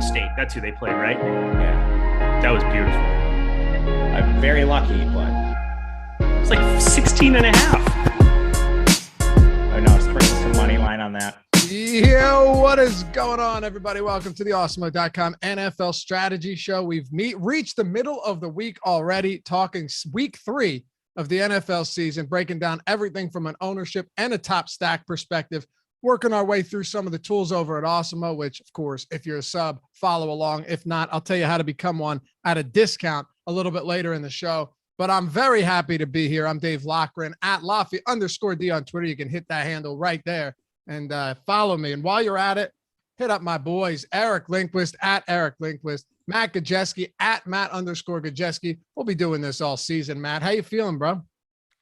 State. That's who they played, right? Yeah. That was beautiful. I'm very lucky, but it's like 16 and a half. I know, sprinkle some money line on that. Yo, what is going on, everybody? Welcome to the Awesemo.com NFL Strategy Show. We've reached the middle of the week already, talking week 3 of the NFL season, breaking down everything from an ownership and a top stack perspective, working our way through some of the tools over at Awesemo, which, of course, if you're a sub, follow along. If not, I'll tell you how to become one at a discount a little bit later in the show. But I'm very happy to be here. I'm Dave Loughran at Loughy_D on Twitter. You can hit that handle right there and follow me. And while you're at it, hit up my boys, Eric Lindquist at Eric Lindquist, Matt Gajewski at Matt_Gajewski. We'll be doing this all season. Matt, how you feeling, bro?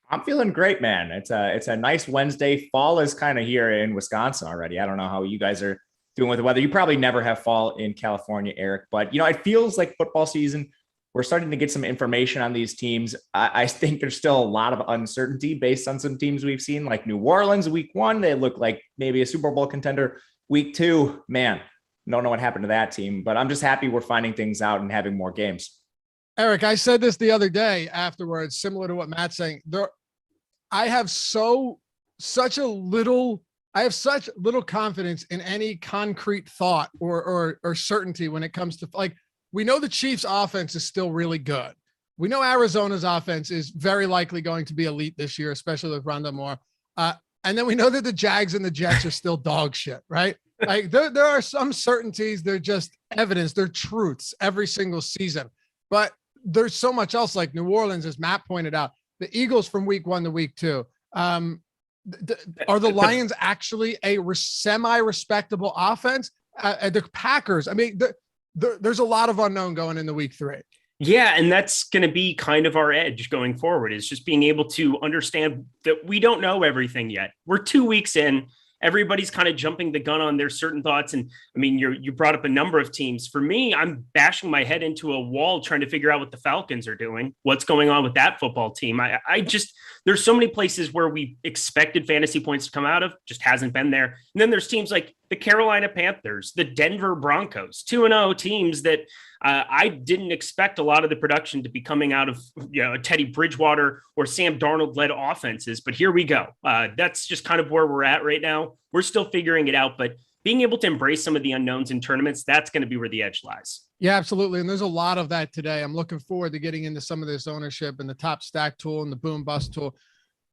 I'm feeling great, man. It's a nice Wednesday. Fall is kind of here in Wisconsin already. I don't know how you guys are doing with the weather. You probably never have fall in California, Eric, but it feels like football season. We're starting to get some information on these teams. I think there's still a lot of uncertainty based on some teams we've seen, like New Orleans week 1. They look like maybe a Super Bowl contender. Week 2, man, Don't know what happened to that team, but I'm just happy we're finding things out and having more games. Eric, I said this the other day afterwards, similar to what Matt's saying. I have such little confidence in any concrete thought or certainty when it comes to, like, we know the Chiefs' offense is still really good. We know Arizona's offense is very likely going to be elite this year, especially with Rondale Moore. And then we know that the Jags and the Jets are still dog shit, right? Like there are some certainties. They're just evidence. They're truths every single season. But there's so much else, like New Orleans, as Matt pointed out, the Eagles from week 1 to week 2. Are the Lions actually a semi-respectable offense? The Packers, I mean, there's a lot of unknown going into week 3. Yeah, and that's going to be kind of our edge going forward, is just being able to understand that we don't know everything yet. We're 2 weeks in. Everybody's kind of jumping the gun on their certain thoughts. And I mean, you brought up a number of teams. For me, I'm bashing my head into a wall trying to figure out what the Falcons are doing, what's going on with that football team. I just, there's so many places where we expected fantasy points to come out of, just hasn't been there. And then there's teams like the Carolina Panthers, the Denver Broncos, 2-0 teams that I didn't expect a lot of the production to be coming out of, Teddy Bridgewater or Sam Darnold led offenses. But here we go. That's just kind of where we're at right now. We're still figuring it out, but being able to embrace some of the unknowns in tournaments, that's going to be where the edge lies. Yeah, absolutely. And there's a lot of that today. I'm looking forward to getting into some of this ownership and the top stack tool and the boom bust tool.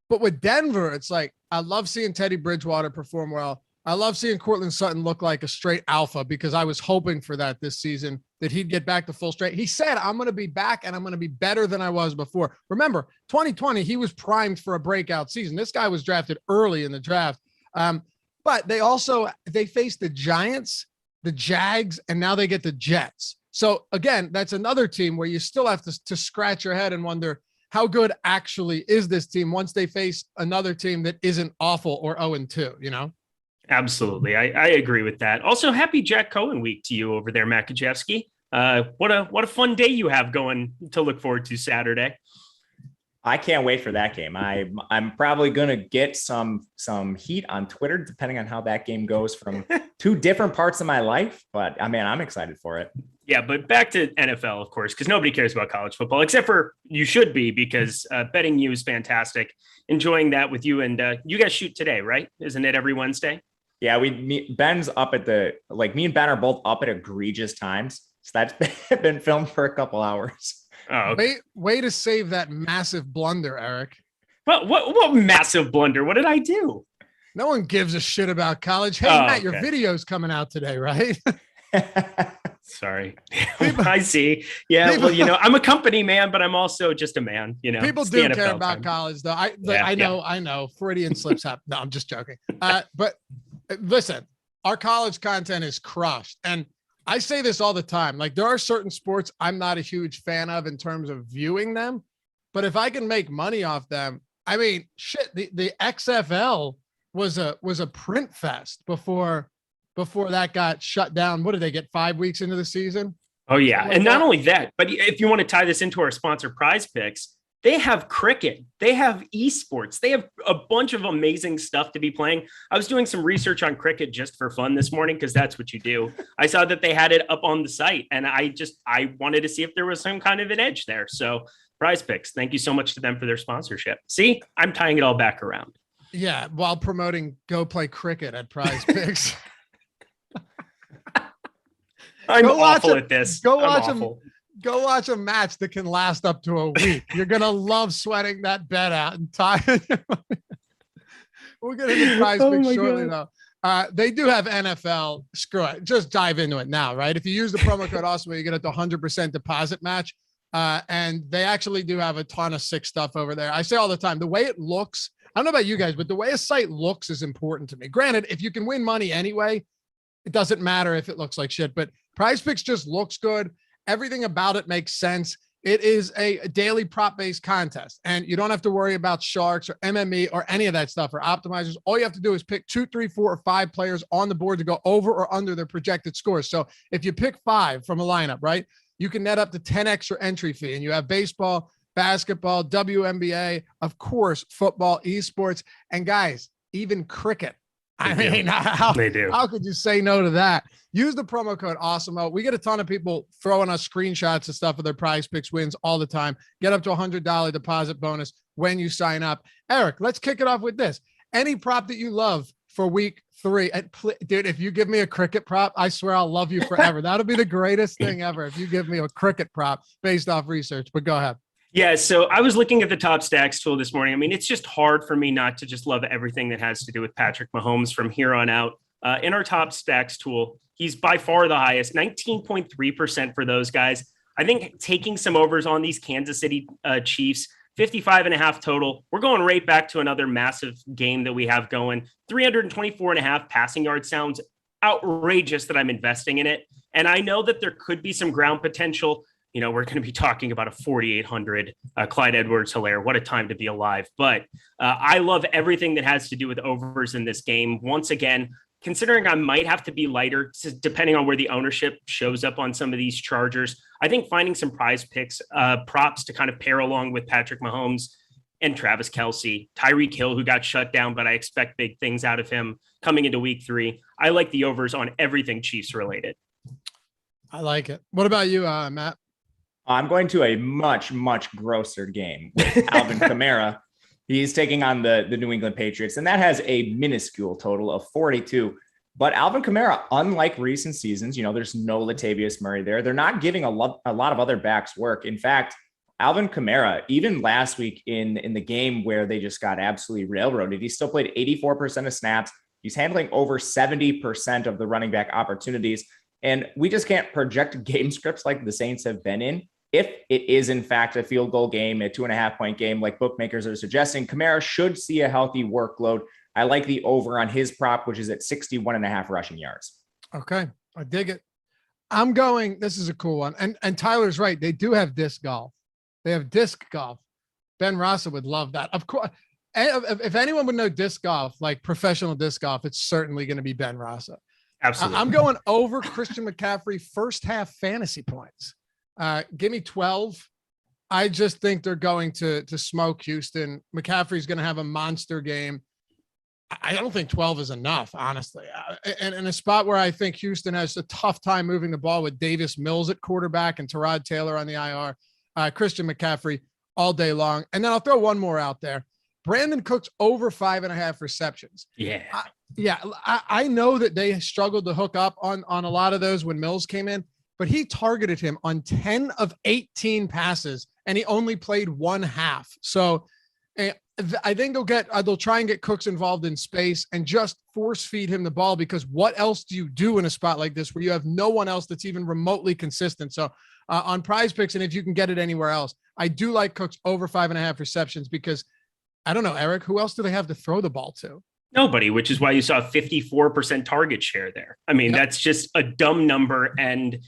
But with Denver, it's like, I love seeing Teddy Bridgewater perform well. I love seeing Courtland Sutton look like a straight alpha, because I was hoping for that this season, that he'd get back to full straight. He said, I'm going to be back and I'm going to be better than I was before. Remember, 2020, he was primed for a breakout season. This guy was drafted early in the draft. But they faced the Giants, the Jags, and now they get the Jets. So again, that's another team where you still have to scratch your head and wonder, how good actually is this team once they face another team that isn't awful or 0-2, Absolutely. I agree with that. Also, happy Jack Cohen week to you over there, Matt Gajewski. What a fun day you have going to look forward to Saturday. I can't wait for that game. I'm probably going to get some heat on Twitter, depending on how that game goes, from two different parts of my life. But I mean, I'm excited for it. Yeah, but back to NFL, of course, because nobody cares about college football, except for you should be, because betting you is fantastic. Enjoying that with you. And you guys shoot today, right? Isn't it every Wednesday? Yeah, Ben's up at me and Ben are both up at egregious times. So that's been filmed for a couple hours. Oh, okay. Way to save that massive blunder, Eric. What massive blunder? What did I do? No one gives a shit about college. Hey, Matt, okay. Your video's coming out today, right? Sorry. I see. Yeah, well, I'm a company man, but I'm also just a man, People do care about college, though. I know. Freudian slips happen. No, I'm just joking. But listen, our college content is crushed. And I say this all the time. Like, there are certain sports I'm not a huge fan of in terms of viewing them. But if I can make money off them, I mean, shit, the XFL was a print fest before that got shut down. What did they get, 5 weeks into the season? Oh, yeah. And not only that, but if you want to tie this into our sponsor Prize Picks, they have cricket, they have esports, they have a bunch of amazing stuff to be playing. I was doing some research on cricket just for fun this morning, because that's what you do. I saw that they had it up on the site, and I wanted to see if there was some kind of an edge there. So Prize Picks, thank you so much to them for their sponsorship. See, I'm tying it all back around. Yeah, while promoting Go Play Cricket at Prize Picks. I'm awful at this. Go watch a match that can last up to a week. You're going to love sweating that bet out and tie. We're going to get Prize Picks shortly, though. They do have NFL. Screw it. Just dive into it now, right? If you use the promo code Awesemo, you get a 100% deposit match. And they actually do have a ton of sick stuff over there. I say all the time, the way it looks, I don't know about you guys, but the way a site looks is important to me. Granted, if you can win money anyway, it doesn't matter if it looks like shit, but Prize Picks just looks good. Everything about it makes sense. It is a daily prop-based contest, and you don't have to worry about sharks or MME or any of that stuff or optimizers. All you have to do is pick 2, 3, 4, or 5 players on the board to go over or under their projected scores. So if you pick 5 from a lineup, right, you can net up to 10 extra entry fee, and you have baseball, basketball, WNBA, of course, football, esports, and guys, even cricket. I mean, how could you say no to that? Use the promo code Awesemo. We get a ton of people throwing us screenshots and stuff of their Prize Picks wins all the time. Get up to $100 deposit bonus when you sign up. Eric, let's kick it off with this. Any prop that you love for week 3. And dude, if you give me a cricket prop, I swear I'll love you forever. That'll be the greatest thing ever if you give me a cricket prop based off research. But go ahead. Yeah, so I was looking at the top stacks tool this morning. I mean, it's just hard for me not to just love everything that has to do with Patrick Mahomes from here on out. In our top stacks tool, he's by far the highest, 19.3% for those guys. I think taking some overs on these Kansas City Chiefs, 55.5 total. We're going right back to another massive game that we have going. 324.5 passing yards sounds outrageous that I'm investing in it. And I know that there could be some ground potential. You know, we're going to be talking about a 4,800 Clyde Edwards-Helaire. What a time to be alive. But I love everything that has to do with overs in this game. Once again, considering I might have to be lighter, depending on where the ownership shows up on some of these Chargers, I think finding some Prize Picks props to kind of pair along with Patrick Mahomes and Travis Kelce, Tyreek Hill, who got shut down, but I expect big things out of him coming into week 3. I like the overs on everything Chiefs related. I like it. What about you, Matt? I'm going to a much, much grosser game with Alvin Kamara. He's taking on the New England Patriots, and that has a minuscule total of 42. But Alvin Kamara, unlike recent seasons, there's no Latavius Murray there. They're not giving a lot of other backs work. In fact, Alvin Kamara, even last week in the game where they just got absolutely railroaded, he still played 84% of snaps. He's handling over 70% of the running back opportunities. And we just can't project game scripts like the Saints have been in. If it is, in fact, a field goal game, a 2.5-point game, like bookmakers are suggesting, Kamara should see a healthy workload. I like the over on his prop, which is at 61.5 rushing yards. Okay. I dig it. I'm going, this is a cool one. And Tyler's right. They do have disc golf. They have disc golf. Ben Rasa would love that. Of course, if anyone would know disc golf, like professional disc golf, it's certainly going to be Ben Rasa. Absolutely. I'm going over Christian McCaffrey first half fantasy points. Give me 12. I just think they're going to smoke Houston. McCaffrey's going to have a monster game. I don't think 12 is enough, honestly. And in a spot where I think Houston has a tough time moving the ball with Davis Mills at quarterback and Tyrod Taylor on the IR, Christian McCaffrey all day long. And then I'll throw one more out there. Brandon Cooks over 5.5 receptions. Yeah. I know that they struggled to hook up on a lot of those when Mills came in, but he targeted him on 10 of 18 passes and he only played one half. So I think they'll try and get Cooks involved in space and just force feed him the ball, because what else do you do in a spot like this where you have no one else that's even remotely consistent? So on Prize Picks, and if you can get it anywhere else, I do like Cooks over 5.5 receptions, because I don't know, Eric, who else do they have to throw the ball to? Nobody, which is why you saw a 54% target share there. I mean, That's just a dumb number. And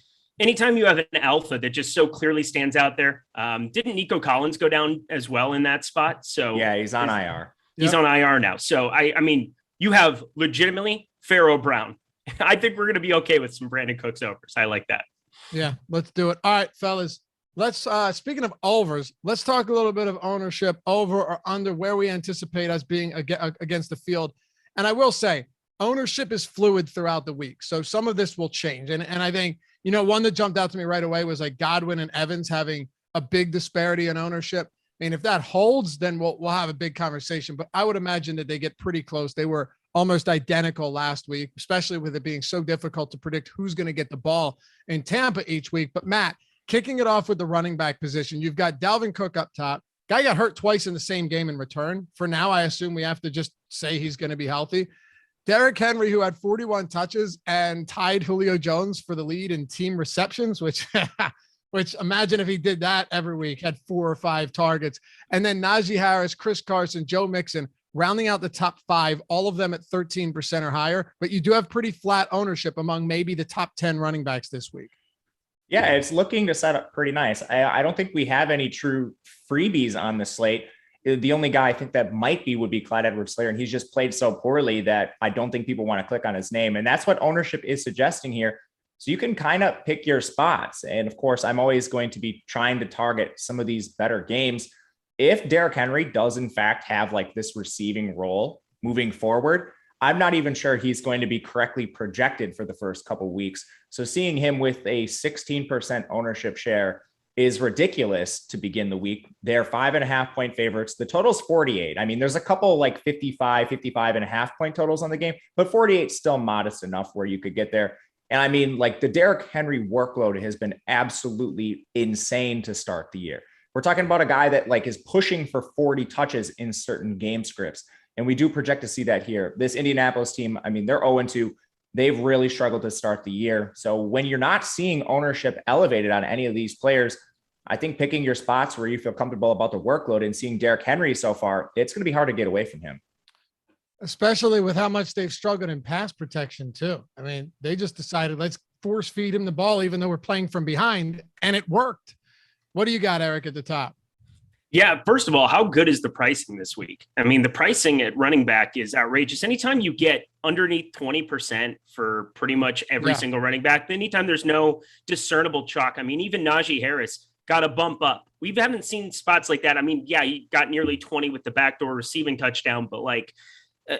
anytime you have an alpha that just so clearly stands out there, didn't Nico Collins go down as well in that spot? So yeah, he's on IR. He's on IR now. So I mean, you have legitimately Pharaoh Brown. I think we're going to be okay with some Brandon Cooks overs. I like that. Yeah, let's do it. All right, fellas. Let's speaking of overs, let's talk a little bit of ownership, over or under, where we anticipate us being against the field. And I will say, ownership is fluid throughout the week, so some of this will change. And I think, one that jumped out to me right away was like Godwin and Evans having a big disparity in ownership. I mean, if that holds, then we'll have a big conversation. But I would imagine that they get pretty close. They were almost identical last week, especially with it being so difficult to predict who's going to get the ball in Tampa each week. But Matt, kicking it off with the running back position, you've got Dalvin Cook up top. Guy got hurt twice in the same game in return. For now, I assume we have to just say he's going to be healthy. Derrick Henry, who had 41 touches and tied Julio Jones for the lead in team receptions, which imagine if he did that every week, had 4 or 5 targets. And then Najee Harris, Chris Carson, Joe Mixon, rounding out the top 5, all of them at 13% or higher. But you do have pretty flat ownership among maybe the top 10 running backs this week. Yeah, it's looking to set up pretty nice. I don't think we have any true freebies on the slate. The only guy I think that would be Clyde Edwards-Helaire, and he's just played so poorly that I don't think people want to click on his name. And that's what ownership is suggesting here. So you can kind of pick your spots. And of course, I'm always going to be trying to target some of these better games. If Derrick Henry does in fact have like this receiving role moving forward, I'm not even sure he's going to be correctly projected for the first couple of weeks. So seeing him with a 16% ownership share is ridiculous to begin the week. They're 5.5 point favorites. The total's 48. I mean, there's a couple like 55.5 point totals on the game, but 48 still modest enough where you could get there. And I mean, like the Derrick Henry workload has been absolutely insane to start the year. We're talking about a guy that like is pushing for 40 touches in certain game scripts. And we do project to see that here. This Indianapolis team, I mean, they're 0-2. They've really struggled to start the year. So when you're not seeing ownership elevated on any of these players, I think picking your spots where you feel comfortable about the workload and seeing Derrick Henry so far, it's going to be hard to get away from him. Especially with how much they've struggled in pass protection too. I mean, they just decided let's force feed him the ball, even though we're playing from behind, and it worked. What do you got, Eric, at the top? Yeah, first of all, how good is the pricing this week? I mean, the pricing at running back is outrageous. Anytime you get underneath 20% for pretty much every single running back, anytime there's no discernible chalk. I mean, even Najee Harris got a bump up. We haven't seen spots like that. I mean, yeah, he got nearly 20 with the backdoor receiving touchdown, but like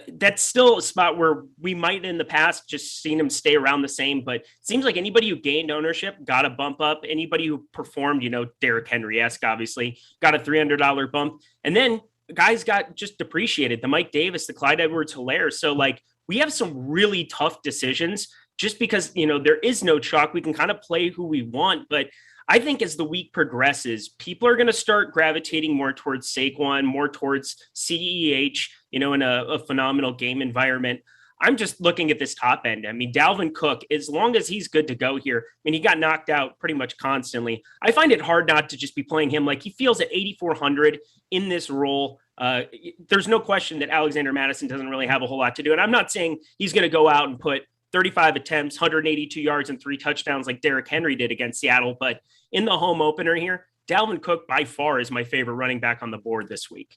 that's still a spot where we might in the past just seen him stay around the same, but it seems like anybody who gained ownership got a bump up. Anybody who performed, Derrick Henry-esque, obviously got a $300 bump. And then guys got just depreciated. The Mike Davis, the Clyde Edwards-Helaire. So like we have some really tough decisions just because, there is no chalk. We can kind of play who we want, but I think as the week progresses, people are going to start gravitating more towards Saquon, more towards CEH, in a phenomenal game environment. I'm just looking at this top end. I mean, Dalvin Cook, as long as he's good to go here, I mean, he got knocked out pretty much constantly. I find it hard not to just be playing him. Like he feels at 8,400 in this role. There's no question that Alexander Mattison doesn't really have a whole lot to do. And I'm not saying he's going to go out and put 35 attempts, 182 yards, and 3 touchdowns like Derrick Henry did against Seattle. But in the home opener here, Dalvin Cook by far is my favorite running back on the board this week.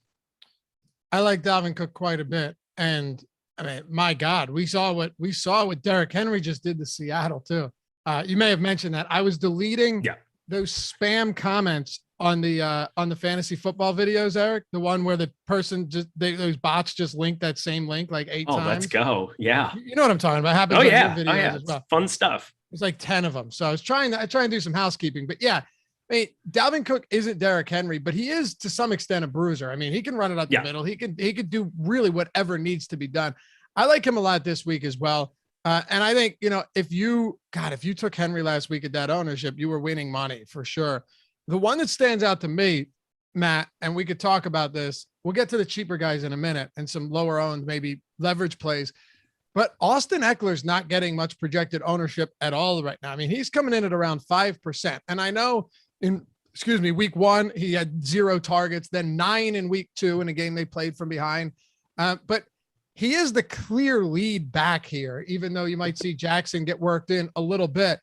I like Dalvin Cook quite a bit. And I mean, my God, we saw what Derrick Henry just did to Seattle too. You may have mentioned that. I was deleting those spam comments on the fantasy football videos, Eric, the one where the person those bots just linked that same link like 8 times. Oh, let's go. Yeah. You know what I'm talking about. Happens on your videos as well. It's fun stuff. It's like 10 of them. So I try and do some housekeeping, but yeah, I mean, Dalvin Cook isn't Derrick Henry, but he is to some extent a bruiser. I mean, he can run it up the middle. He could do really whatever needs to be done. I like him a lot this week as well. And I think, if you took Henry last week at that ownership, you were winning money for sure. The one that stands out to me, Matt, and we could talk about this. We'll get to the cheaper guys in a minute and some lower owned, maybe leverage plays. But Austin Eckler's not getting much projected ownership at all right now. I mean, he's coming in at around 5%. And I know week 1, he had 0 targets, then 9 in week 2 in a game they played from behind. But he is the clear lead back here, even though you might see Jackson get worked in a little bit.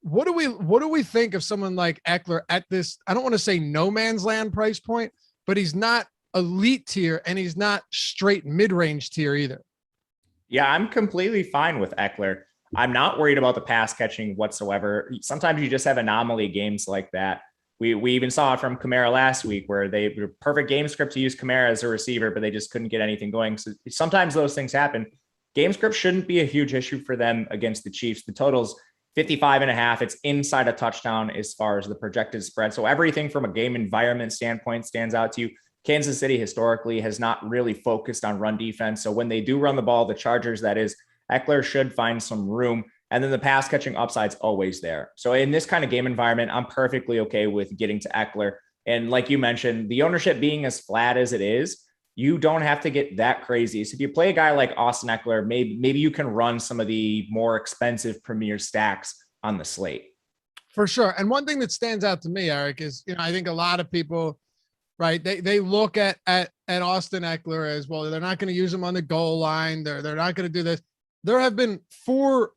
What do we think of someone like Eckler at this? I don't want to say no man's land price point, but he's not elite tier and he's not straight mid-range tier either. Yeah, I'm completely fine with Eckler. I'm not worried about the pass catching whatsoever. Sometimes you just have anomaly games like that. We even saw it from Kamara last week where they were perfect game script to use Kamara as a receiver, but they just couldn't get anything going. So sometimes those things happen. Game script shouldn't be a huge issue for them against the Chiefs. The total's 55.5. It's inside a touchdown as far as the projected spread. So everything from a game environment standpoint stands out to you. Kansas City historically has not really focused on run defense. So when they do run the ball, the Chargers, that is, Eckler should find some room. And then the pass catching upside's always there. So in this kind of game environment, I'm perfectly okay with getting to Eckler. And like you mentioned, the ownership being as flat as it is, you don't have to get that crazy. So if you play a guy like Austin Eckler, maybe you can run some of the more expensive premier stacks on the slate. For sure. And one thing that stands out to me, Eric, is, I think a lot of people, right, they look at Austin Eckler as, well, they're not going to use him on the goal line. They're not going to do this. There have been 4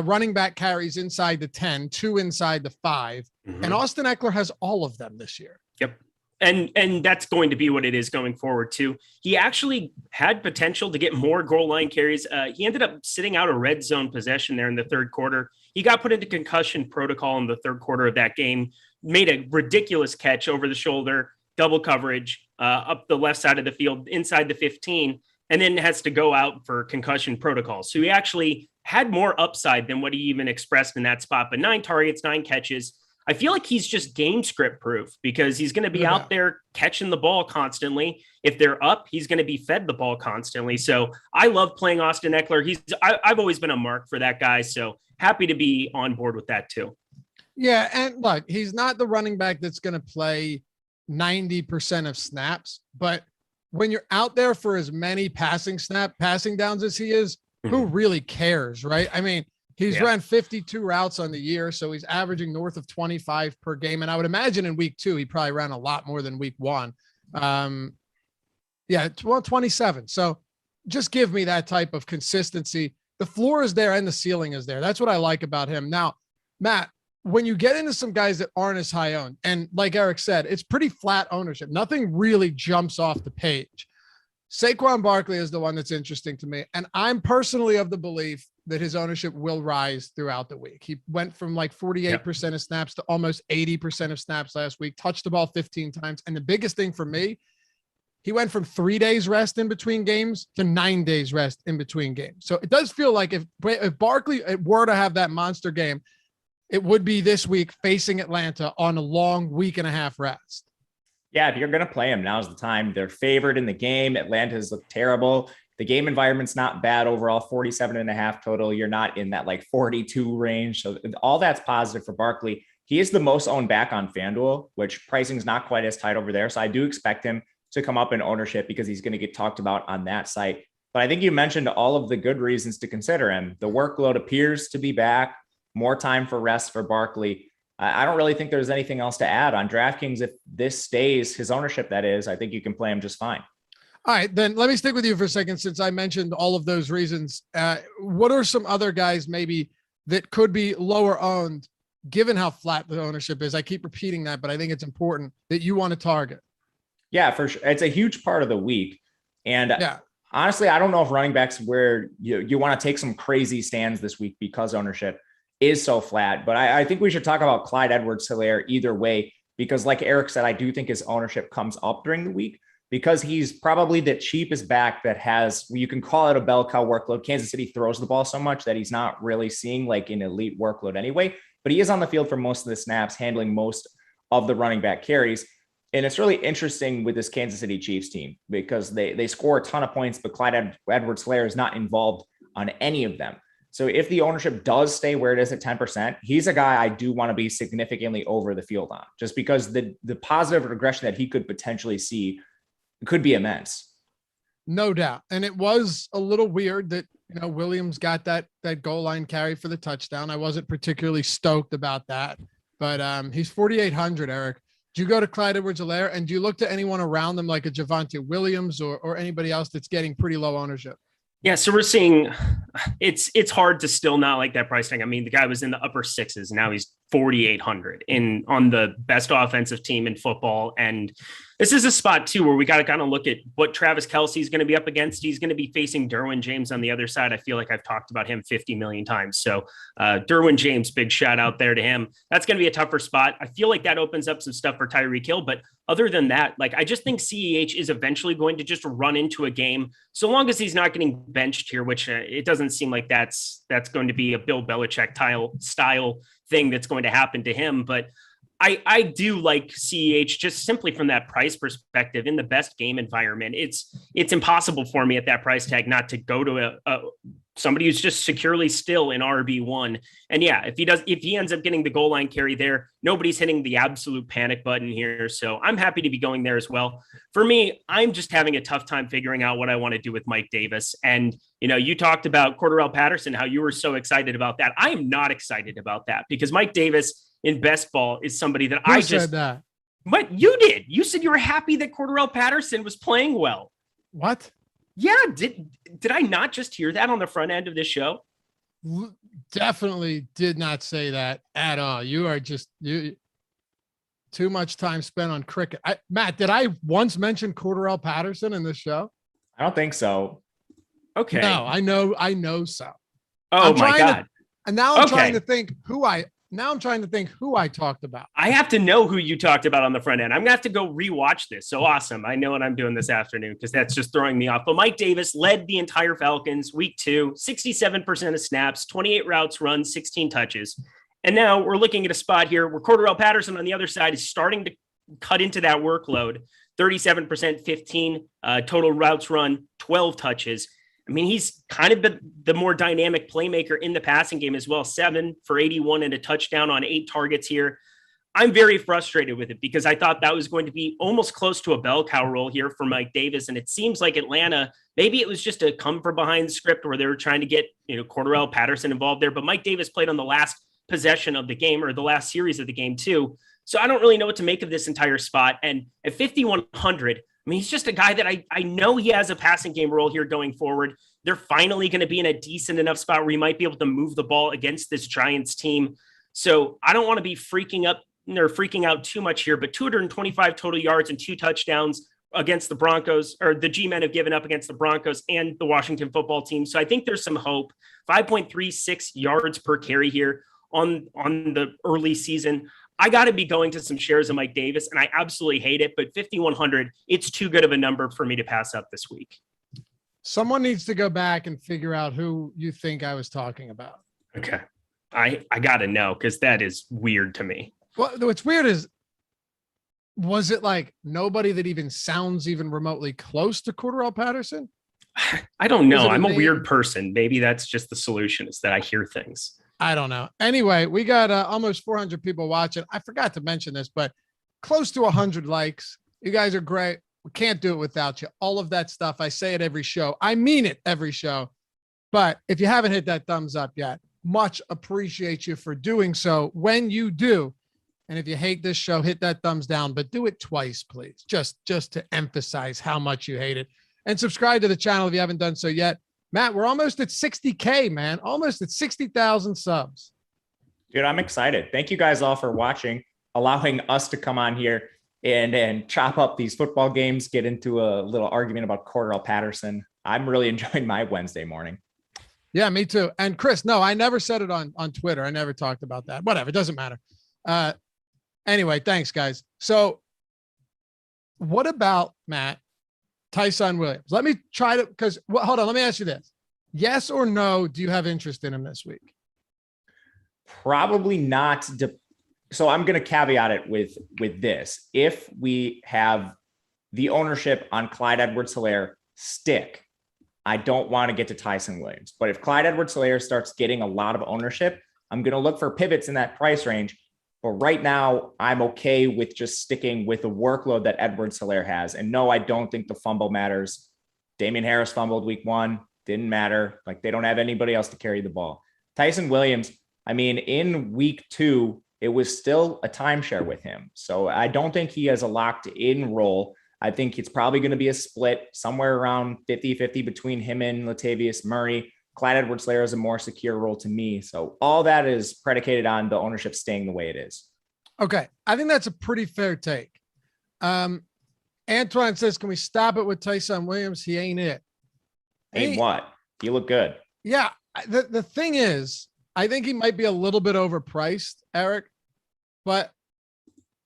running back carries inside the 10, 2 inside the 5. Mm-hmm. And Austin Eckler has all of them this year. Yep. And that's going to be what it is going forward too. He actually had potential to get more goal line carries. He ended up sitting out a red zone possession there in the third quarter. He got put into concussion protocol in the third quarter of that game, made a ridiculous catch over the shoulder, double coverage, up the left side of the field, inside the 15. and then has to go out for concussion protocol. So he actually had more upside than what he even expressed in that spot, but 9 targets, 9 catches. I feel like he's just game script proof because he's going to be out there catching the ball constantly. If they're up, he's going to be fed the ball constantly. So I love playing Austin Eckler. I've always been a mark for that guy. So happy to be on board with that too. Yeah. And look, he's not the running back that's going to play 90% of snaps, but when you're out there for as many passing downs as he is, who really cares, right? I mean, he's ran 52 routes on the year, so he's averaging north of 25 per game. And I would imagine in week 2, he probably ran a lot more than week 1. 27. So just give me that type of consistency. The floor is there and the ceiling is there. That's what I like about him. Now, Matt, when you get into some guys that aren't as high owned, and like Eric said, it's pretty flat ownership. Nothing really jumps off the page. Saquon Barkley is the one that's interesting to me. And I'm personally of the belief that his ownership will rise throughout the week. He went from like 48% of snaps to almost 80% of snaps last week, touched the ball 15 times. And the biggest thing for me, he went from 3 days rest in between games to 9 days rest in between games. So it does feel like if Barkley were to have that monster game, it would be this week facing Atlanta on a long week and a half rest. Yeah, if you're going to play him, now's the time. They're favored in the game. Atlanta's looked terrible. The game environment's not bad overall, 47.5 total. You're not in that like 42 range. So all that's positive for Barkley. He is the most owned back on FanDuel, which pricing's not quite as tight over there. So I do expect him to come up in ownership because he's going to get talked about on that site. But I think you mentioned all of the good reasons to consider him. The workload appears to be back, more time for rest for Barkley. I don't really think there's anything else to add on DraftKings. If this stays his ownership, that is, I think you can play him just fine. All right, then let me stick with you for a second since I mentioned all of those reasons. What are some other guys maybe that could be lower owned given how flat the ownership is? I keep repeating that, but I think it's important that you want to target. Yeah, for sure. It's a huge part of the week. And honestly, I don't know if running backs where you want to take some crazy stands this week because ownership is so flat. But I think we should talk about Clyde Edwards-Helaire either way, because like Eric said, I do think his ownership comes up during the week because he's probably the cheapest back that has, you can call it a bell cow workload. Kansas City throws the ball so much that he's not really seeing like an elite workload anyway, but he is on the field for most of the snaps, handling most of the running back carries. And it's really interesting with this Kansas City Chiefs team because they score a ton of points, but Clyde Edwards-Helaire is not involved on any of them. So if the ownership does stay where it is at 10%, he's a guy I do want to be significantly over the field on, just because the positive regression that he could potentially see could be immense. No doubt. And it was a little weird that, Williams got that goal line carry for the touchdown. I wasn't particularly stoked about that, but he's 4,800, Eric. Do you go to Clyde Edwards-Helaire and do you look to anyone around them like a Javonte Williams or anybody else that's getting pretty low ownership? Yeah, so we're seeing it's hard to still not like that price tag. I mean, the guy was in the upper 6s, now he's 4,800 on the best offensive team in football. And this is a spot too where we got to kind of look at what Travis Kelce is going to be up against. He's going to be facing Derwin James on the other side. I feel like I've talked about him 50 million times. So Derwin James, big shout out there to him. That's going to be a tougher spot. I feel like that opens up some stuff for Tyreek Hill, but other than that, like I just think CEH is eventually going to just run into a game, so long as he's not getting benched here, which it doesn't seem like that's going to be a Bill Belichick style thing that's going to happen to him. But I do like CEH just simply from that price perspective in the best game environment. It's impossible for me at that price tag not to go to somebody who's just securely still in RB1. And yeah, if he ends up getting the goal line carry there, nobody's hitting the absolute panic button here. So I'm happy to be going there as well. For me, I'm just having a tough time figuring out what I want to do with Mike Davis. And, you talked about Cordarrelle Patterson, how you were so excited about that. I am not excited about that because Mike Davis in best ball is somebody that Who said that? But you did. You said you were happy that Cordarrelle Patterson was playing well. What? Yeah. Did I not just hear that on the front end of this show? Definitely did not say that at all. You are just too much time spent on cricket. Matt, did I once mention Cordarrelle Patterson in this show? I don't think so. Okay. No, I know so. Oh my God. And now I'm trying to think Now I'm trying to think who I talked about. I have to know who you talked about on the front end. I'm going to have to go rewatch this. So awesome. I know what I'm doing this afternoon because that's just throwing me off. But Mike Davis led the entire Falcons week 2, 67% of snaps, 28 routes run, 16 touches. And now we're looking at a spot here where Cordarrelle Patterson on the other side is starting to cut into that workload. 37%, 15 total routes run, 12 touches. I mean, he's kind of the more dynamic playmaker in the passing game as well. 7 for 81 and a touchdown on 8 targets here. I'm very frustrated with it because I thought that was going to be almost close to a bell cow role here for Mike Davis. And it seems like Atlanta, maybe it was just a come from behind script where they were trying to get, Cordarrelle Patterson involved there, but Mike Davis played on the last possession of the game or the last series of the game too. So I don't really know what to make of this entire spot. And at 5,100, I mean, he's just a guy that I know he has a passing game role here going forward. They're finally going to be in a decent enough spot where he might be able to move the ball against this Giants team. So I don't want to be freaking out too much here, but 225 total yards and 2 touchdowns against the Broncos, or the G-men have given up against the Broncos and the Washington football team. So I think there's some hope. 5.36 yards per carry here on the early season. I got to be going to some shares of Mike Davis, and I absolutely hate it, but 5,100, it's too good of a number for me to pass up this week. Someone needs to go back and figure out who you think I was talking about. Okay. I got to know because that is weird to me. Well, what's weird is, was it like nobody that even sounds even remotely close to Cordarrelle Patterson? I don't know. I'm a weird person. Maybe that's just the solution is that I hear things. I don't know. Anyway, we got almost 400 people watching. I forgot to mention this, but close to 100 likes. You guys are great. We can't do it without you. All of that stuff. I say it every show. I mean it every show. But if you haven't hit that thumbs up yet, much appreciate you for doing so when you do. And if you hate this show, hit that thumbs down, but do it twice, please. Just to emphasize how much you hate it. And subscribe to the channel if you haven't done so yet. Matt, we're almost at 60K, man. Almost at 60,000 subs. Dude, I'm excited. Thank you guys all for watching, allowing us to come on here and chop up these football games, get into a little argument about Cordarrelle Patterson. I'm really enjoying my Wednesday morning. Yeah, me too. And Chris, no, I never said it on Twitter. I never talked about that. Whatever, it doesn't matter. Anyway, thanks, guys. So what about, Matt, Tyson Williams? Let me try to, because hold on, let me ask you this. Yes or no, do you have interest in him this week? Probably not. So I'm going to caveat it with this. If we have the ownership on Clyde Edwards-Helaire stick, I don't want to get to Tyson Williams. But if Clyde Edwards-Helaire starts getting a lot of ownership, I'm going to look for pivots in that price range. But right now, I'm okay with just sticking with the workload that Edwards-Helaire has. And no, I don't think the fumble matters. Damian Harris fumbled week 1. Didn't matter. Like, they don't have anybody else to carry the ball. Tyson Williams, I mean, in week 2, it was still a timeshare with him. So I don't think he has a locked in role. I think it's probably going to be a split somewhere around 50-50 between him and Latavius Murray. Clyde Edwards-Helaire is a more secure role to me. So all that is predicated on the ownership staying the way it is. Okay. I think that's a pretty fair take. Antoine says, can we stop it with Tyson Williams? He ain't it. Ain't what? You look good. Yeah. The thing is, I think he might be a little bit overpriced, Eric, but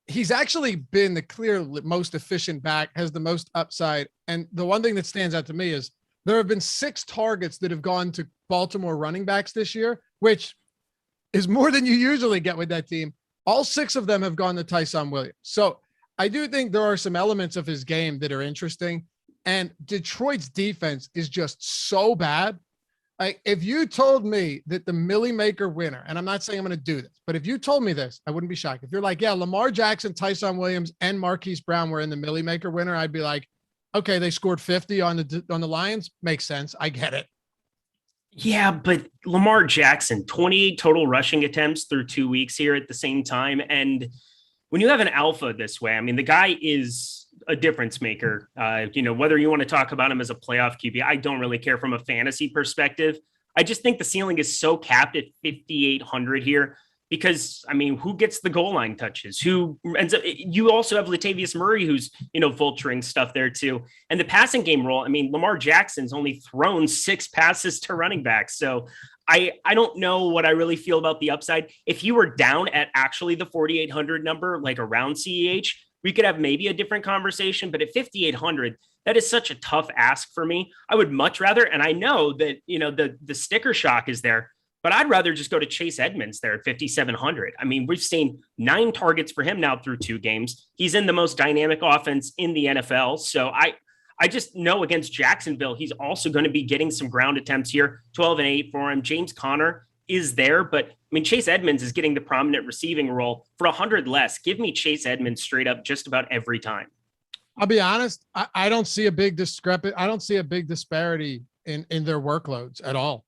he's actually been the clear most efficient back, has the most upside. And the one thing that stands out to me is there have been 6 targets that have gone to Baltimore running backs this year, which is more than you usually get with that team. All 6 of them have gone to Tyson Williams. So I do think there are some elements of his game that are interesting. And Detroit's defense is just so bad. Like, if you told me that the Millie Maker winner, and I'm not saying I'm going to do this, but if you told me this, I wouldn't be shocked. If you're like, yeah, Lamar Jackson, Tyson Williams, and Marquise Brown were in the Millie Maker winner, I'd be like, okay, they scored 50 on the Lions. Makes sense. I get it. Yeah, but Lamar Jackson, 28 total rushing attempts through 2 weeks here at the same time. And when you have an alpha this way, I mean, the guy is a difference maker. Whether you want to talk about him as a playoff QB, I don't really care from a fantasy perspective. I just think the ceiling is so capped at 5,800 here because, I mean, who gets the goal line touches? Who ends up? You also have Latavius Murray, who's, vulturing stuff there too. And the passing game role, I mean, Lamar Jackson's only thrown 6 passes to running backs. So I don't know what I really feel about the upside. If you were down at actually the 4,800 number, like around CEH, we could have maybe a different conversation. But at 5,800, that is such a tough ask for me. I would much rather, and I know that, the sticker shock is there, but I'd rather just go to Chase Edmonds there at 5,700. I mean, we've seen 9 targets for him now through 2 games. He's in the most dynamic offense in the NFL. So I just know against Jacksonville, he's also going to be getting some ground attempts here, 12 and 8 for him. James Conner is there, but I mean, Chase Edmonds is getting the prominent receiving role for 100 less. Give me Chase Edmonds straight up just about every time. I'll be honest. I don't see a big discrepancy. I don't see a big disparity in their workloads at all.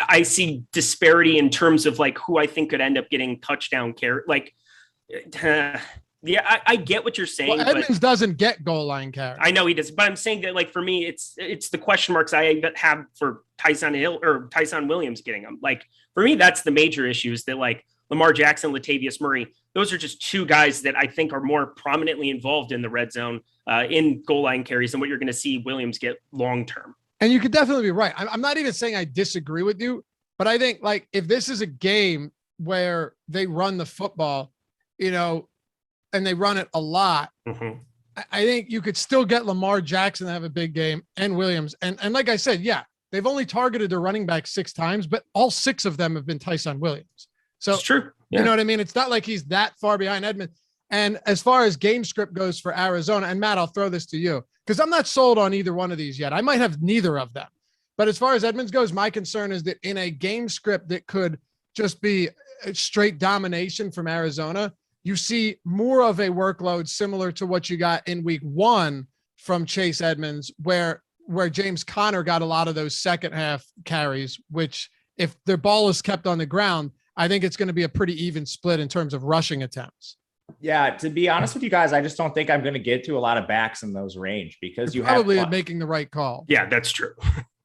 I see disparity in terms of like who I think could end up getting touchdown care. Like, yeah, I get what you're saying. Well, Edmonds doesn't get goal line carry. I know he does, but I'm saying that like for me, it's the question marks I have for Tyson Williams getting them. Like for me, that's the major issue is that like Lamar Jackson, Latavius Murray, those are just 2 guys that I think are more prominently involved in the red zone in goal line carries than what you're going to see Williams get long term. And you could definitely be right. I'm not even saying I disagree with you, but I think like if this is a game where they run the football, and they run it a lot, I think you could still get Lamar Jackson to have a big game and Williams. And like I said, yeah, they've only targeted their running back 6 times, but all 6 of them have been Tyson Williams. So it's true. Yeah. You know what I mean? It's not like he's that far behind Edmonds. And as far as game script goes for Arizona, and Matt, I'll throw this to you because I'm not sold on either one of these yet. I might have neither of them. But as far as Edmonds goes, my concern is that in a game script that could just be straight domination from Arizona, you see more of a workload similar to what you got in week 1 from Chase Edmonds, where James Conner got a lot of those second half carries, which if the ball is kept on the ground, I think it's going to be a pretty even split in terms of rushing attempts. Yeah, to be honest with you guys, I just don't think I'm going to get to a lot of backs in those range because You're probably making the right call. Yeah, that's true.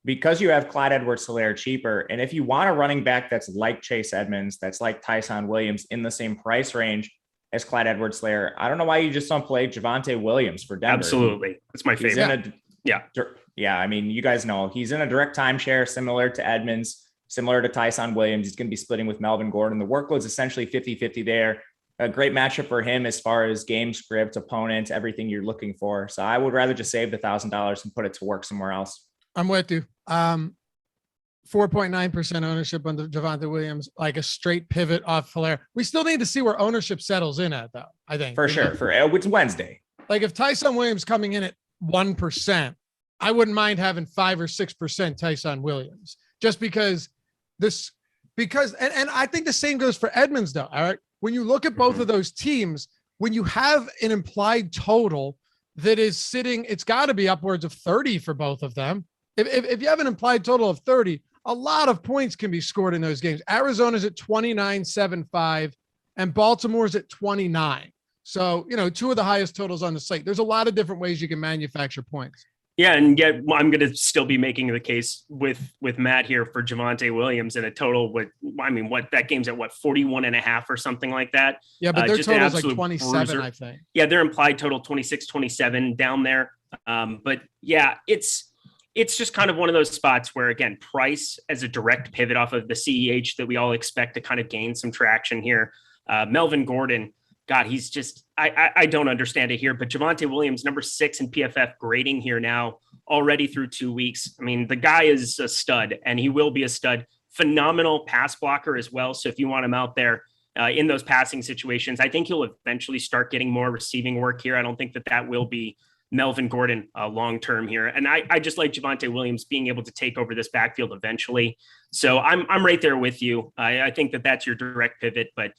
Because you have Clyde Edwards-Helaire cheaper. And if you want a running back that's like Chase Edmonds, that's like Tyson Williams in the same price range as Clyde Edwards-Helaire, I don't know why you just don't play Javonte Williams for Denver. Absolutely. That's my favorite. Yeah. I mean, you guys know he's in a direct timeshare similar to Edmonds, similar to Tyson Williams. He's going to be splitting with Melvin Gordon. The workload's essentially 50-50 there. A great matchup for him as far as game script, opponents, everything you're looking for. So I would rather just save the $1,000 and put it to work somewhere else. I'm with you. 4.9% ownership on Javonte Williams, like a straight pivot off Helaire. We still need to see where ownership settles in at, though, I think. For sure. It's Wednesday. Like if Tyson Williams coming in at 1%, I wouldn't mind having 5 or 6% Tyson Williams just because and I think the same goes for Edmonds, though, Eric. When you look at both of those teams, when you have an implied total that is sitting, it's got to be upwards of 30 for both of them. If you have an implied total of 30, a lot of points can be scored in those games. Arizona's at 29.75 and Baltimore's at 29. So, 2 of the highest totals on the slate. There's a lot of different ways you can manufacture points. Yeah, and yet I'm going to still be making the case with Matt here for Javonte Williams in a total that game's at 41.5 or something like that. Yeah, but their total is like 27, bruiser. I think. Yeah, their implied total 26, 27 down there. But yeah, it's just kind of one of those spots where, again, price as a direct pivot off of the CEH that we all expect to kind of gain some traction here. Melvin Gordon, God, he's just, I don't understand it here, but Javonte Williams, number 6 in PFF grading here now already through 2 weeks. I mean, the guy is a stud and he will be a stud, phenomenal pass blocker as well. So if you want him out there in those passing situations, I think he'll eventually start getting more receiving work here. I don't think that will be Melvin Gordon long-term here. And I just like Javonte Williams being able to take over this backfield eventually. So I'm right there with you. I think that's your direct pivot, but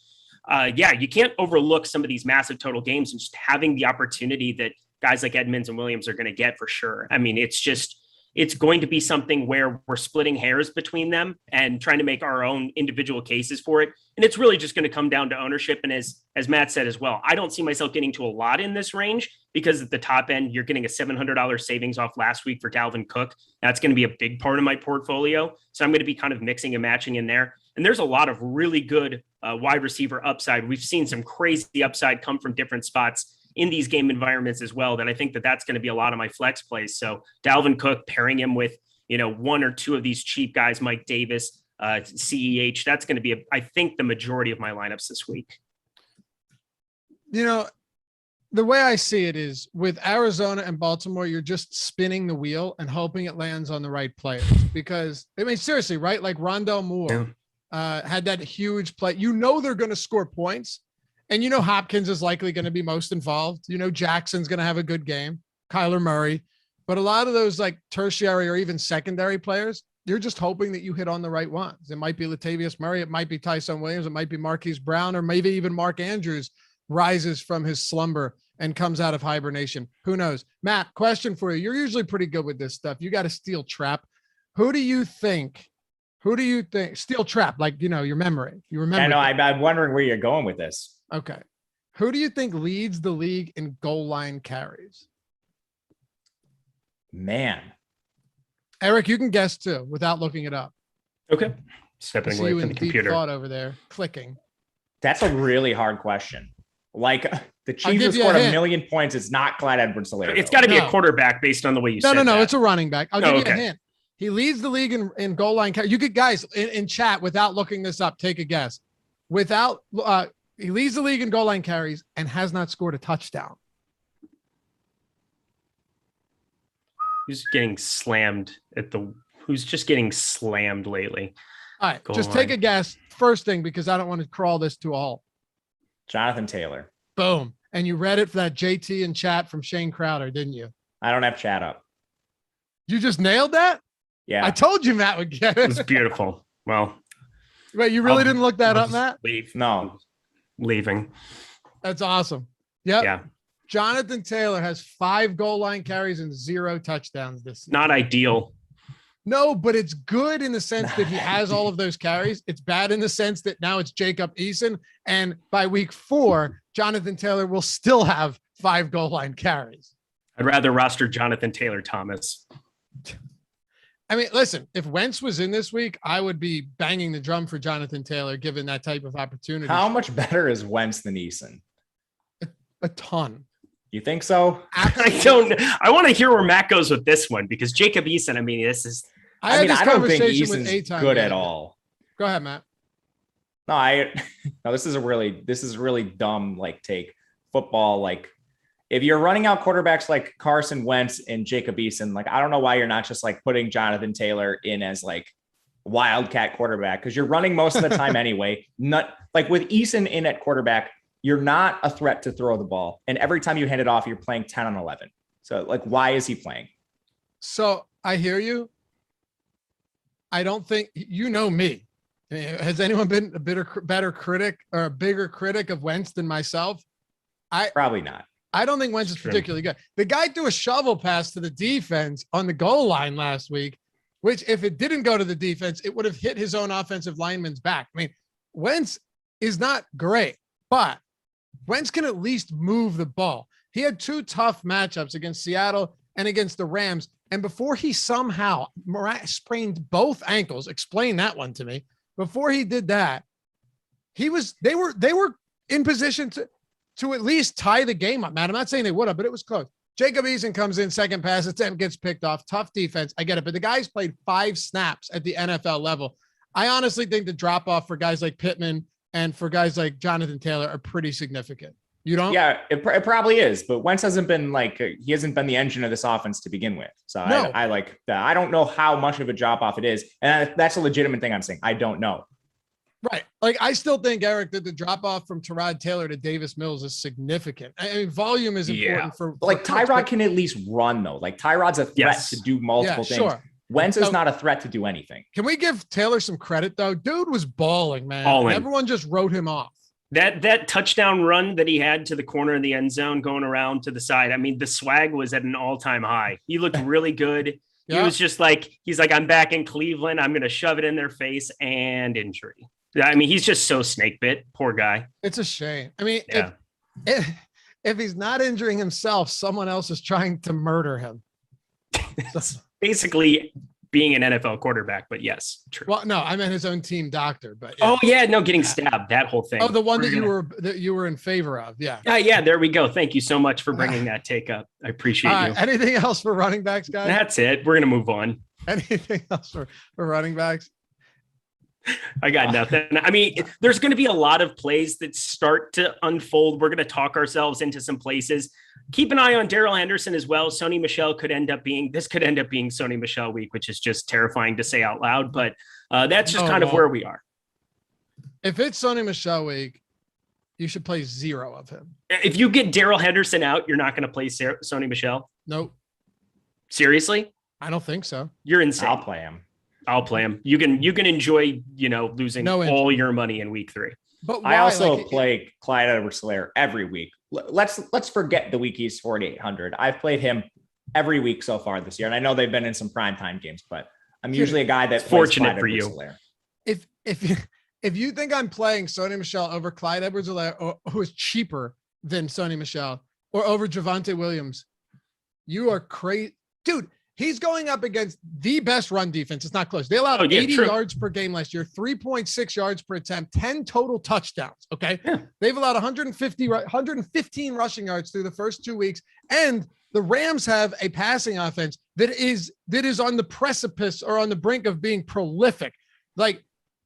you can't overlook some of these massive total games and just having the opportunity that guys like Edmonds and Williams are going to get for sure. I mean, it's going to be something where we're splitting hairs between them and trying to make our own individual cases for it. And it's really just going to come down to ownership. And as Matt said as well, I don't see myself getting to a lot in this range because at the top end, you're getting a $700 savings off last week for Dalvin Cook. That's going to be a big part of my portfolio. So I'm going to be kind of mixing and matching in there. And there's a lot of really good wide receiver upside. We've seen some crazy upside come from different spots in these game environments as well, that I think that's going to be a lot of my flex plays. So Dalvin Cook, pairing him with, one or two of these cheap guys, Mike Davis, CEH. That's going to be, I think, the majority of my lineups this week. The way I see it is with Arizona and Baltimore, you're just spinning the wheel and hoping it lands on the right players. Because, seriously, right? Like Rondell Moore had that huge play. They're going to score points. And Hopkins is likely going to be most involved. Jackson's going to have a good game. Kyler Murray. But a lot of those like tertiary or even secondary players, you're just hoping that you hit on the right ones. It might be Latavius Murray. It might be Tyson Williams. It might be Marquise Brown, or maybe even Mark Andrews rises from his slumber and comes out of hibernation. Who knows? Matt, question for you. You're usually pretty good with this stuff. You got a steel trap. Who do you think? Steel trap, like, your memory. You remember? I know. I'm wondering where you're going with this. Okay. Who do you think leads the league in goal line carries? Man. Eric, you can guess too without looking it up. Okay. Stepping away from the computer. Deep thought over there, clicking. That's a really hard question. Like the Chiefs have scored a million points. It's not Clyde Edwards-Helaire. It's got to be a quarterback based on the way you said No, that. it's a running back. I'll give you a hint. He leads the league in goal line carries. You could, guys, in chat, without looking this up, take a guess. He leads the league in goal line carries and has not scored a touchdown. Who's getting slammed who's just getting slammed lately? All right, just take a guess. First thing, because I don't want to crawl this to a halt. Jonathan Taylor. Boom. And you read it for that JT in chat from Shane Crowder, didn't you? I don't have chat up. You just nailed that? Yeah. I told you Matt would get it. It's beautiful. Well. Wait, you really didn't look that up, Matt? No. Leaving. That's awesome. Yep. Yeah. Jonathan Taylor has 5 goal line carries and 0 touchdowns this season. Not ideal. No, but it's good in the sense that he has all of those carries. It's bad in the sense that now it's Jacob Eason. And by week 4, Jonathan Taylor will still have 5 goal line carries. I'd rather roster Jonathan Taylor Thomas. Listen, if Wentz was in this week, I would be banging the drum for Jonathan Taylor, given that type of opportunity. How much better is Wentz than Eason? A ton. You think so? I want to heir where Matt goes with this one, because Jacob Eason, this is. I don't think Eason's good at all. Go ahead, Matt. No, this is a really dumb take. Football, if you're running out quarterbacks like Carson Wentz and Jacob Eason, I don't know why you're not just putting Jonathan Taylor in as wildcat quarterback, because you're running most of the time anyway. Not with Eason in at quarterback, you're not a threat to throw the ball. And every time you hand it off, you're playing 10 on 11. So why is he playing? So I hear you. I don't think, me. Has anyone been a better critic or a bigger critic of Wentz than myself? Probably not. I don't think Wentz is particularly good. The guy threw a shovel pass to the defense on the goal line last week, which if it didn't go to the defense, it would have hit his own offensive lineman's back. Wentz is not great, but Wentz can at least move the ball. He had 2 tough matchups against Seattle and against the Rams. And before he somehow sprained both ankles, explain that one to me. Before he did that, they were in position to at least tie the game up, Matt. I'm not saying they would have, but it was close. Jacob Eason comes in, second pass attempt gets picked off. Tough defense. I get it. But the guy's played 5 snaps at the NFL level. I honestly think the drop off for guys like Pittman and for guys like Jonathan Taylor are pretty significant. You don't? Yeah, it probably is. But Wentz hasn't been he hasn't been the engine of this offense to begin with. So no. I like that. I don't know how much of a drop off it is. And that's a legitimate thing I'm saying. I don't know. Right. I still think, Eric, that the drop off from Tyrod Taylor to Davis Mills is significant. Volume is important for Tyrod can at least run though. Tyrod's a threat to do multiple things. Sure. Wentz is not a threat to do anything. Can we give Taylor some credit though? Dude was balling, man. Everyone just wrote him off. That touchdown run that he had to the corner of the end zone going around to the side. The swag was at an all-time high. He looked really good. He was just he's like, I'm back in Cleveland. I'm going to shove it in their face, and injury. He's just so snake bit. Poor guy. It's a shame. If he's not injuring himself, someone else is trying to murder him. Basically being an NFL quarterback, but yes, true. Well, no, I meant his own team doctor, but getting stabbed, that whole thing. Oh, the one that you were in favor of. Yeah. Yeah. There we go. Thank you so much for bringing that take up. I appreciate you. Anything else for running backs, guys? That's it. We're going to move on. Anything else for running backs? I got nothing. I mean, there's going to be a lot of plays that start to unfold. We're going to talk ourselves into some places. Keep an eye on Darrell Henderson as well. Sony Michel could end up being Sony Michel week, which is just terrifying to say out loud, but that's just kind of where we are. If it's Sony Michel week, you should play 0 of him. If you get Darrell Henderson out, you're not going to play Sony Michel? Nope. Seriously? I don't think so. You're insane. I'll play him. You can enjoy, losing all your money in week 3. But why? I also play Clyde Edwards-Helaire every week. Let's forget the week he's 4,800. I've played him every week so far this year, and I know they've been in some primetime games, but I'm usually a guy that's fortunate for you. If you think I'm playing Sony Michel over Clyde Edwards-Helaire, who is cheaper than Sony Michel, or over Javonte Williams, you are crazy, dude. He's going up against the best run defense. It's not close. They allowed 80 yards per game last year, 3.6 yards per attempt, 10 total touchdowns. Okay. Yeah. They've allowed 115 rushing yards through the first 2 weeks. And the Rams have a passing offense that is on the precipice or on the brink of being prolific. Like,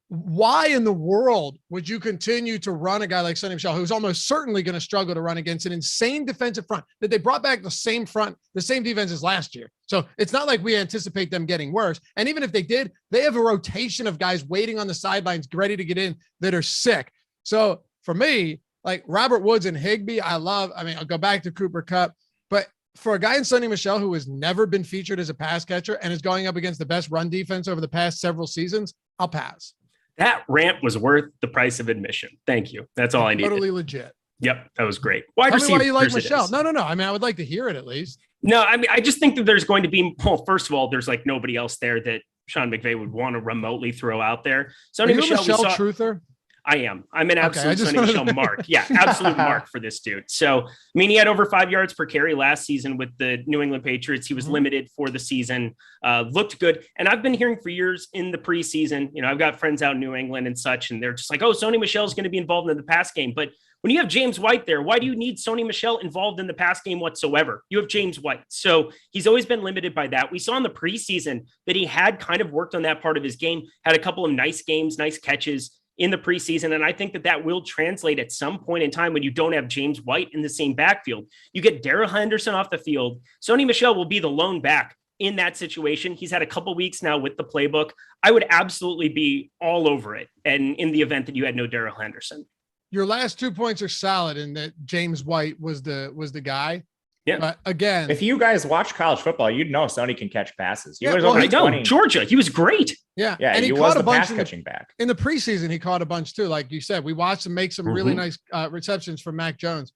why in the world would you continue to run a guy like Sony Michel, who's almost certainly going to struggle to run against an insane defensive front that they brought back the same defense as last year? So it's not like we anticipate them getting worse. And even if they did, they have a rotation of guys waiting on the sidelines, ready to get in, that are sick. So for me, like Robert Woods and Higbee, I'll go back to Cooper Kupp, but for a guy in Sony Michel who has never been featured as a pass catcher and is going up against the best run defense over the past several seasons, I'll pass. That rant was worth the price of admission. Thank you. That's all I needed. Totally legit. Yep, that was great. Tell me why you like Michel. No. I mean, I would like to hear it at least. No, I mean, I just think that there's going to be, first of all, there's like nobody else there that Sean McVay would want to remotely throw out there. Sony Michel truther? I am. I'm an absolute Sony Michel mark. Yeah, absolute mark for this dude. So, I mean, he had over 5 yards per carry last season with the New England Patriots. He was limited for the season, looked good. And I've been hearing for years in the preseason, I've got friends out in New England and such, and they're just like, oh, Sony Michel is going to be involved in the pass game. But when you have James White there, why do you need Sony Michel involved in the pass game whatsoever? You have James White. So he's always been limited by that. We saw in the preseason that he had kind of worked on that part of his game, had a couple of nice games, nice catches in the preseason. And I think that will translate at some point in time when you don't have James White in the same backfield. You get Darrell Henderson off the field. Sony Michel will be the lone back in that situation. He's had a couple weeks now with the playbook. I would absolutely be all over it. And in the event that you had no Darrell Henderson. Your last 2 points are solid in that James White was the guy. Yeah. But again, if you guys watch college football, you'd know Sony can catch passes. I know. Georgia, he was great. Yeah. Yeah. And he caught was a bunch catching back. In the preseason, he caught a bunch too. Like you said, we watched him make some really nice receptions from Mac Jones.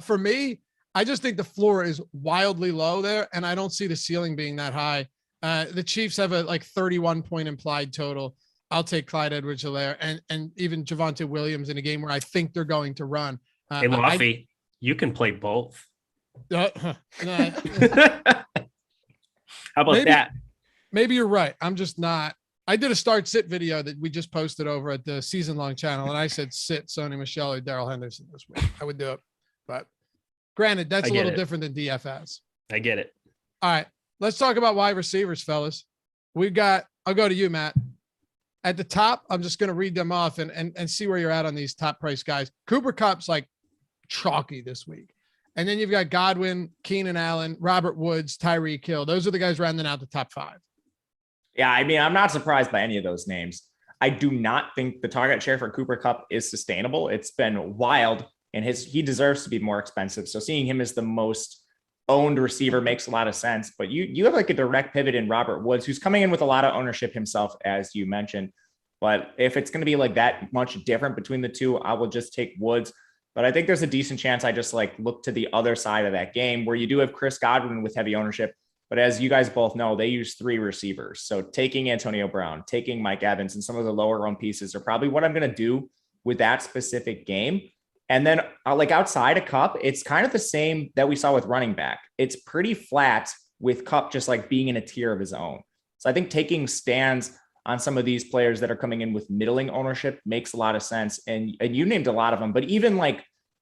For me, I just think the floor is wildly low there, and I don't see the ceiling being that high. The Chiefs have a 31 point implied total. I'll take Clyde Edwards-Helaire and even Javonte Williams in a game where I think they're going to run. Hey, Loughy, you can play both. How about that? Maybe you're right. I'm just not. I did a start sit video that we just posted over at the season long channel, and I said sit Sony Michel or Darrell Henderson this week. I would do it, but granted, that's a little different than DFS. I get it. All right, let's talk about wide receivers, fellas. I'll go to you, Matt. At the top, I'm just going to read them off and see where you're at on these top price guys. Cooper Kupp's like chalky this week. And then you've got Godwin, Keenan Allen, Robert Woods, Tyreek Hill. Those are the guys rounding out the top 5. Yeah, I mean, I'm not surprised by any of those names. I do not think the target share for Cooper Kupp is sustainable. It's been wild, and he deserves to be more expensive. So seeing him as the most owned receiver makes a lot of sense. But you have like a direct pivot in Robert Woods, who's coming in with a lot of ownership himself, as you mentioned. But if it's going to be like that much different between the two, I will just take Woods. But I think there's a decent chance I just look to the other side of that game where you do have Chris Godwin with heavy ownership. But as you guys both know, they use 3 receivers. So taking Antonio Brown, taking Mike Evans, and some of the lower owned pieces are probably what I'm going to do with that specific game. And then outside of Kupp, it's kind of the same that we saw with running back. It's pretty flat with Kupp just being in a tier of his own. So I think taking stands on some of these players that are coming in with middling ownership makes a lot of sense. And you named a lot of them, but even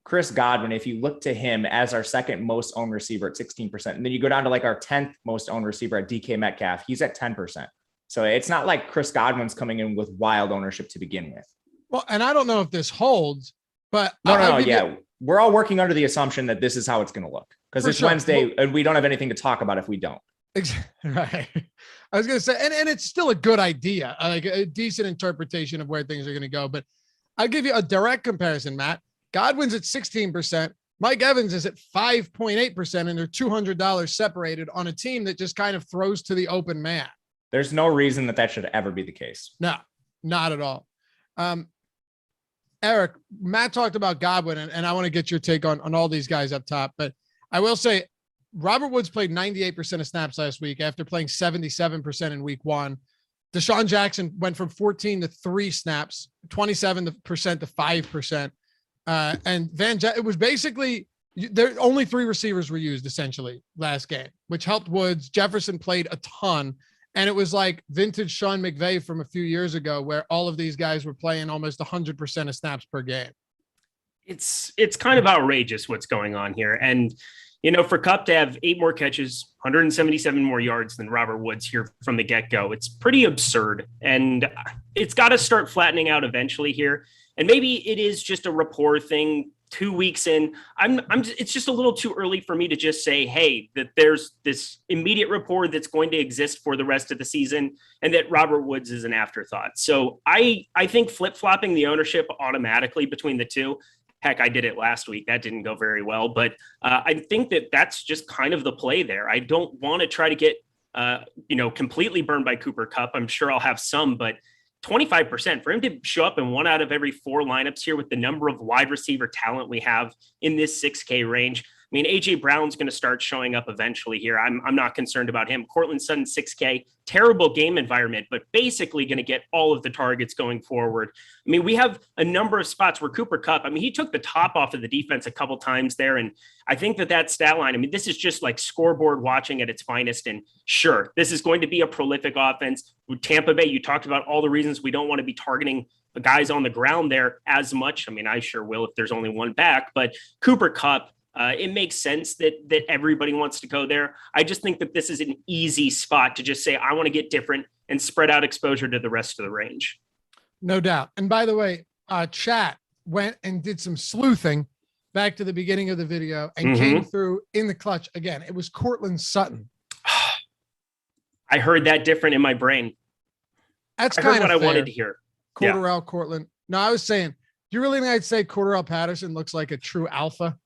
Chris Godwin, if you look to him as our second most owned receiver at 16%, and then you go down to like our 10th most owned receiver at DK Metcalf, he's at 10%. So it's not like Chris Godwin's coming in with wild ownership to begin with. Well, and I don't know if this holds, but no. We're all working under the assumption that this is how it's going to look because it's Wednesday and we don't have anything to talk about if we don't. Right. I was going to say, and it's still a good idea, like a decent interpretation of where things are going to go. But I'll give you a direct comparison, Matt. Godwin's at 16%. Mike Evans is at 5.8%, and they're $200 separated on a team that just kind of throws to the open man. There's no reason that should ever be the case. No, not at all. Eric, Matt talked about Godwin, and I want to get your take on all these guys up top. But I will say Robert Woods played 98% of snaps last week after playing 77% in week 1. Deshaun Jackson went from 14 to 3 snaps, 27% to 5%. And it was basically there. Only 3 receivers were used essentially last game, which helped Woods. Jefferson played a ton. And it was like vintage Sean McVay from a few years ago where all of these guys were playing almost 100% of snaps per game. It's kind of outrageous what's going on here. And, for Kupp to have 8 more catches, 177 more yards than Robert Woods here from the get-go, it's pretty absurd. And it's got to start flattening out eventually here. And maybe it is just a rapport thing 2 weeks in. It's just a little too early for me to just say, hey, that there's this immediate rapport that's going to exist for the rest of the season and that Robert Woods is an afterthought. So I think flip-flopping the ownership automatically between the two, heck, I did it last week. That didn't go very well, but I think that's just kind of the play there. I don't want to try to get, completely burned by Cooper Kupp. I'm sure I'll have some, but 25% for him to show up in 1 out of every 4 lineups here with the number of wide receiver talent we have in this 6K range. I mean, AJ Brown's going to start showing up eventually here. I'm not concerned about him. Cortland Sutton, 6K, terrible game environment, but basically going to get all of the targets going forward. I mean, we have a number of spots where Cooper Kupp, he took the top off of the defense a couple times there. And I think that stat line, this is just like scoreboard watching at its finest. And sure, this is going to be a prolific offense. With Tampa Bay, you talked about all the reasons we don't want to be targeting the guys on the ground there as much. I sure will if there's only one back, but Cooper Kupp, it makes sense that everybody wants to go there. I just think that this is an easy spot to just say, I want to get different and spread out exposure to the rest of the range. No doubt. And by the way, chat went and did some sleuthing back to the beginning of the video and came through in the clutch. Again, it was Cortland Sutton. I heard that different in my brain. That's I kind heard of what fair. I wanted to hear. Cordarrelle Cortland. No, I was saying, do you really think I'd say Cordarrelle Patterson looks like a true alpha?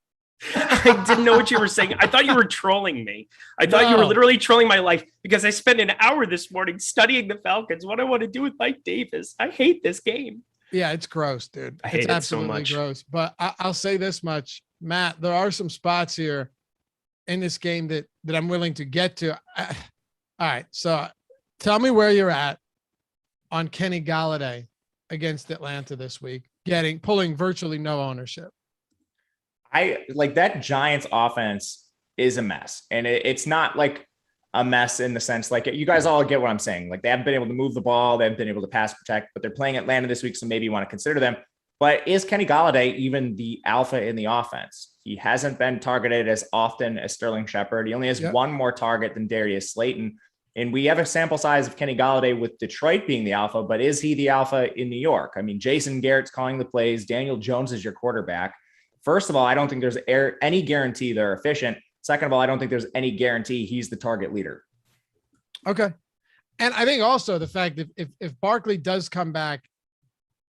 I didn't know what you were saying. I thought you were trolling me. I thought you were literally trolling my life because I spent an hour this morning studying the Falcons. What I want to do with Mike Davis. I hate this game. Yeah, it's gross, dude. I hate it so much. Gross. But I'll say this much, Matt, there are some spots here in this game that I'm willing to get to. All right. So tell me where you're at on Kenny Golladay against Atlanta this week, pulling virtually no ownership. I like that Giants offense is a mess. And it's not like a mess in the sense, like you guys all get what I'm saying. Like they haven't been able to move the ball. They haven't been able to pass protect, but they're playing Atlanta this week. So maybe you want to consider them, but is Kenny Golladay even the alpha in the offense? He hasn't been targeted as often as Sterling Shepard. He only has one more target than Darius Slayton. And we have a sample size of Kenny Golladay with Detroit being the alpha, but is he the alpha in New York? Jason Garrett's calling the plays. Daniel Jones is your quarterback. First of all, I don't think there's any guarantee they're efficient. Second of all, I don't think there's any guarantee he's the target leader. Okay. And I think also the fact that if Barkley does come back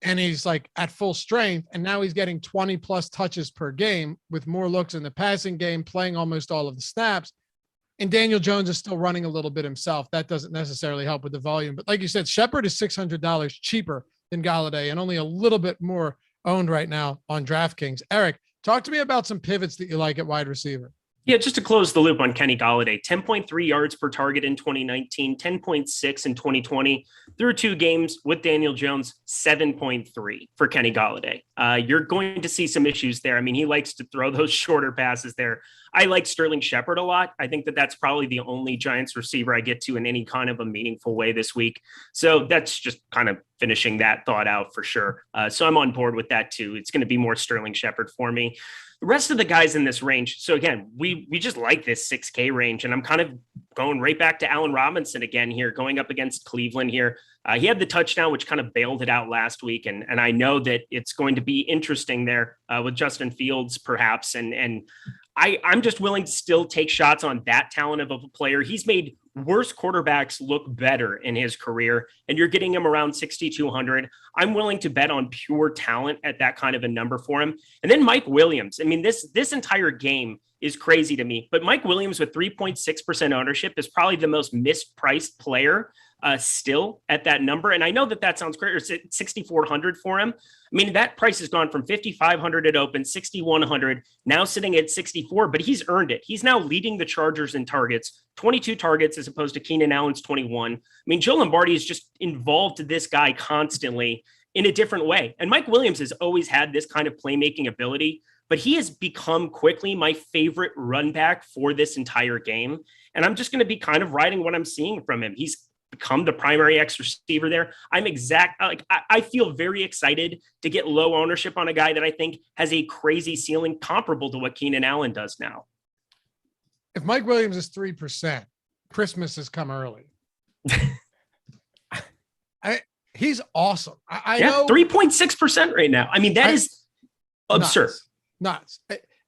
and he's like at full strength and now he's getting 20 plus touches per game with more looks in the passing game, playing almost all of the snaps, and Daniel Jones is still running a little bit himself, that doesn't necessarily help with the volume. But like you said, Shepard is $600 cheaper than Golladay and only a little bit more owned right now on DraftKings. Eric, talk to me about some pivots that you like at wide receiver. Yeah, just to close the loop on Kenny Golladay, 10.3 yards per target in 2019, 10.6 in 2020. Through 2 games with Daniel Jones, 7.3 for Kenny Golladay. You're going to see some issues there. He likes to throw those shorter passes there. I like Sterling Shepard a lot. I think that's probably the only Giants receiver I get to in any kind of a meaningful way this week. So that's just kind of finishing that thought out for sure. So I'm on board with that too. It's going to be more Sterling Shepard for me. The rest of the guys in this range. So again, we just like this 6K range, and I'm kind of going right back to Allen Robinson again here, going up against Cleveland here. He had the touchdown, which kind of bailed it out last week. And I know that it's going to be interesting there with Justin Fields, perhaps. And I'm just willing to still take shots on that talent of a player. He's made worse quarterbacks look better in his career, and you're getting him around 6,200. I'm willing to bet on pure talent at that kind of a number for him. And then Mike Williams. I mean, this entire game is crazy to me, but Mike Williams with 3.6% ownership is probably the most mispriced player still at that number. And I know that sounds great. It's 6,400 for him. I mean, that price has gone from 5,500 at open, 6,100, now sitting at 64, but he's earned it. He's now leading the Chargers in targets, 22 targets as opposed to Keenan Allen's 21. I mean, Joe Lombardi has just involved this guy constantly in a different way. And Mike Williams has always had this kind of playmaking ability, but he has become quickly my favorite run back for this entire game. And I'm just going to be kind of riding what I'm seeing from him. He's become the primary X receiver there. I feel very excited to get low ownership on a guy that I think has a crazy ceiling comparable to what Keenan Allen does now. If Mike Williams is 3%, Christmas has come early. He's awesome. I know 3.6% right now. I mean, that is absurd. Nuts.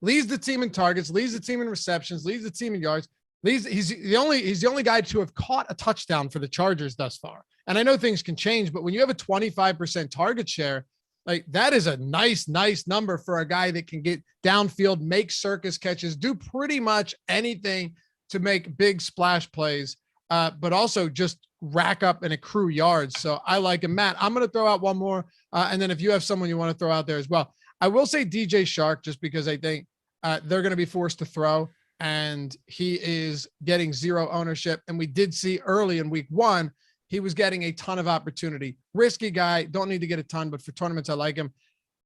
Leads the team in targets, leads the team in receptions, leads the team in yards. He's the only guy to have caught a touchdown for the Chargers thus far. And I know things can change, but when you have a 25% target share, like that is a nice number for a guy that can get downfield, make circus catches, do pretty much anything to make big splash plays, but also just rack up and accrue yards. So I like him. Matt, I'm going to throw out one more. And then if you have someone you want to throw out there as well, I will say DJ Shark, just because I think they're going to be forced to throw, and he is getting zero ownership. And we did see early in week 1, he was getting a ton of opportunity. Risky guy, don't need to get a ton, but for tournaments, I like him.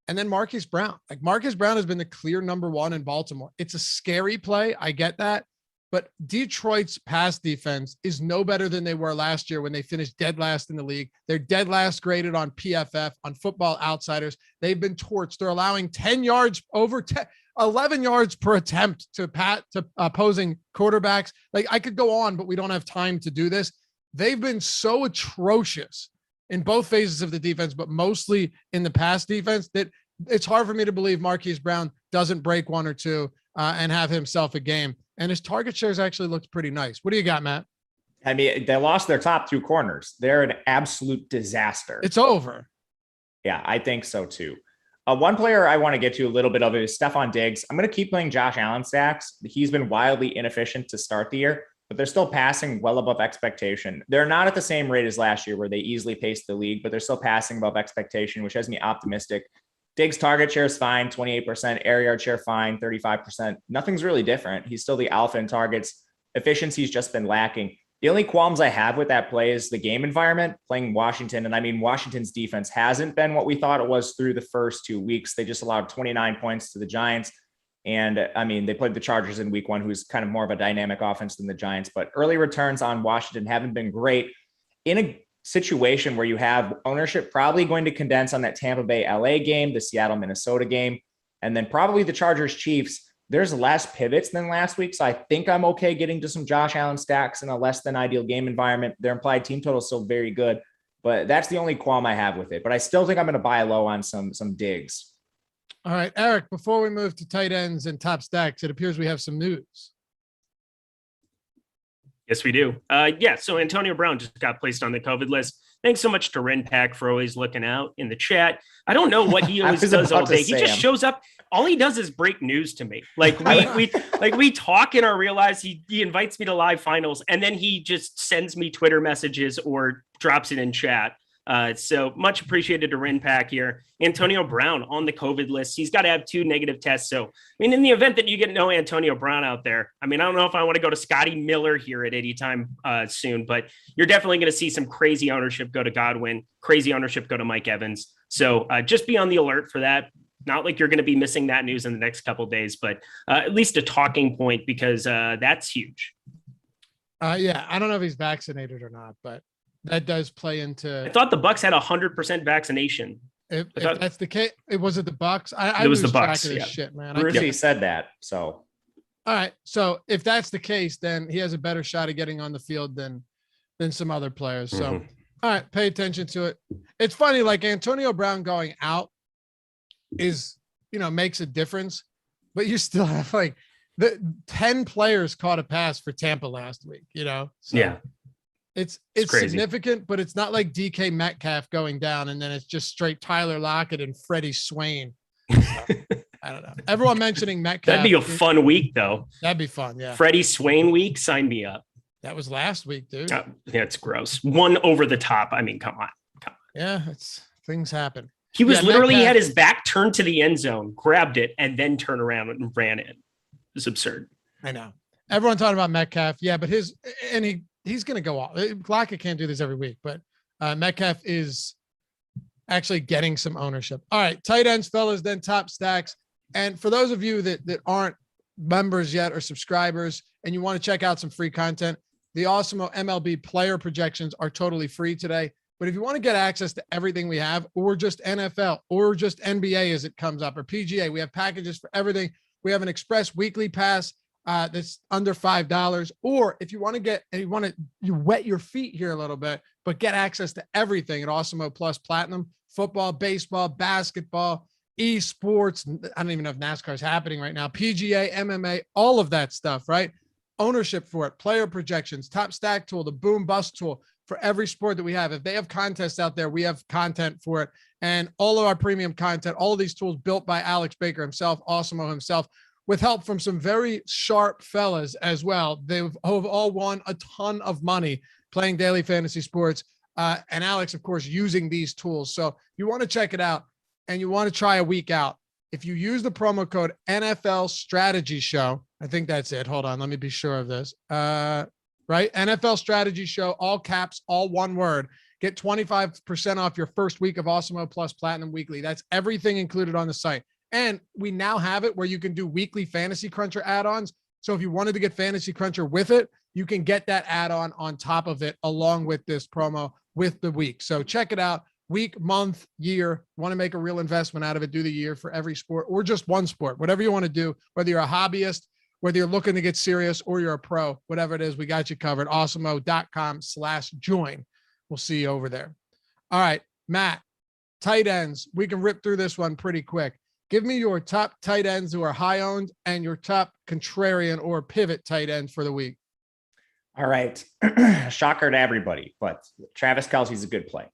And then Marquise Brown. Like Marquise Brown has been the clear number 1 in Baltimore. It's a scary play. I get that. But Detroit's pass defense is no better than they were last year when they finished dead last in the league. They're dead last graded on PFF, on Football Outsiders. They've been torched. They're allowing 11 yards per attempt to opposing quarterbacks. Like I could go on, but we don't have time to do this. They've been so atrocious in both phases of the defense, but mostly in the pass defense, that it's hard for me to believe Marquise Brown doesn't break 1 or 2 and have himself a game. And his target shares actually looks pretty nice. What do you got, Matt? I mean, they lost their top 2 corners. They're an absolute disaster. It's over. Yeah, I think so too. One player I want to get to a little bit of is Stephon Diggs. I'm going to keep playing Josh Allen stacks. He's been wildly inefficient to start the year, but they're still passing well above expectation. They're not at the same rate as last year where they easily paced the league, but they're still passing above expectation, which has me optimistic. Diggs' target share is fine, 28%. Air yard share fine, 35%. Nothing's really different. He's still the alpha in targets. Efficiency's just been lacking. The only qualms I have with that play is the game environment, playing Washington. And I mean, Washington's defense hasn't been what we thought it was through the first 2 weeks. They just allowed 29 points to the Giants. And I mean, they played the Chargers in week 1, who's kind of more of a dynamic offense than the Giants. But early returns on Washington haven't been great. In a situation where you have ownership probably going to condense on that Tampa Bay LA game, the Seattle Minnesota game, and then probably the Chargers Chiefs, there's less pivots than last week. So I think I'm okay getting to some Josh Allen stacks in a less than ideal game environment. Their implied team total is still very good, but that's the only qualm I have with it. But I still think I'm going to buy low on some Diggs. All right, Eric, before we move to tight ends and top stacks, it appears we have some news. Yes, we do. So Antonio Brown just got placed on the COVID list. Thanks so much to Renpack for always looking out in the chat. I don't know what he always does all day. He just shows up. All he does is break news to me. Like we talk in our real lives. He invites me to live finals, and then he just sends me Twitter messages or drops it in chat. So much appreciated to Renpack here. Antonio Brown on the COVID list. He's got to have 2 negative tests. So, I mean, in the event that you get no Antonio Brown out there, I mean, I don't know if I want to go to Scotty Miller here at any time soon, but you're definitely going to see some crazy ownership go to Godwin, crazy ownership go to Mike Evans. So just be on the alert for that. Not like you're going to be missing that news in the next couple of days, but at least a talking point, because that's huge. Yeah, I don't know if he's vaccinated or not, but that does play into. I thought the Bucks had 100% vaccination. If that's the case, it was the Bucks. I It was lose the Bucks, track of this yeah. shit, man. Brucey said that. So, all right. So if that's the case, then he has a better shot of getting on the field than some other players. So, all right, pay attention to it. It's funny, like Antonio Brown going out is, makes a difference, but you still have like the 10 players caught a pass for Tampa last week, So yeah. It's crazy. significant, but it's not like DK Metcalf going down and then it's just straight Tyler Lockett and Freddie Swain. I don't know. Everyone mentioning Metcalf. That'd be a fun week, though. That'd be fun, yeah. Freddie Swain week, sign me up. That was last week, dude. Yeah, it's gross. One over the top. I mean, come on. Yeah, things happen. He was literally Metcalf had his back turned to the end zone, grabbed it, and then turned around and ran in. It's absurd. I know. Everyone talking about Metcalf. Yeah, but he's going to go off. Lockett can't do this every week, but Metcalf is actually getting some ownership. All right, tight ends, fellas, then top stacks. And for those of you that aren't members yet or subscribers and you want to check out some free content, the Awesemo MLB player projections are totally free today. But if you want to get access to everything we have, or just NFL, or just NBA as it comes up, or PGA, we have packages for everything. We have an express weekly pass that's under $5. Or if you want to you wet your feet here a little bit, but get access to everything at Awesemo Plus Platinum, football, baseball, basketball, esports. I don't even know if NASCAR is happening right now. PGA, MMA, all of that stuff, right? Ownership for it, player projections, top stack tool, the boom bust tool for every sport that we have. If they have contests out there, we have content for it. And all of our premium content, all of these tools built by Alex Baker himself, Awesemo himself, with help from some very sharp fellas as well. They've all won a ton of money playing daily fantasy sports. And Alex, of course, using these tools. So you want to check it out and you want to try a week out. If you use the promo code NFL Strategy Show, I think that's it. Hold on. Let me be sure of this. Right. NFL Strategy Show, all caps, all one word. Get 25% off your first week of Awesemo Plus Platinum Weekly. That's everything included on the site. And we now have it where you can do weekly Fantasy Cruncher add-ons. So if you wanted to get Fantasy Cruncher with it, you can get that add-on on top of it along with this promo with the week. So check it out. Week, month, year. Want to make a real investment out of it, do the year for every sport or just one sport, whatever you want to do, whether you're a hobbyist, whether you're looking to get serious or you're a pro, whatever it is, we got you covered. Awesemo.com/join. We'll see you over there. All right, Matt, tight ends. We can rip through this one pretty quick. Give me your top tight ends who are high owned and your top contrarian or pivot tight ends for the week. All right. Shocker to everybody, but Travis Kelce's a good play.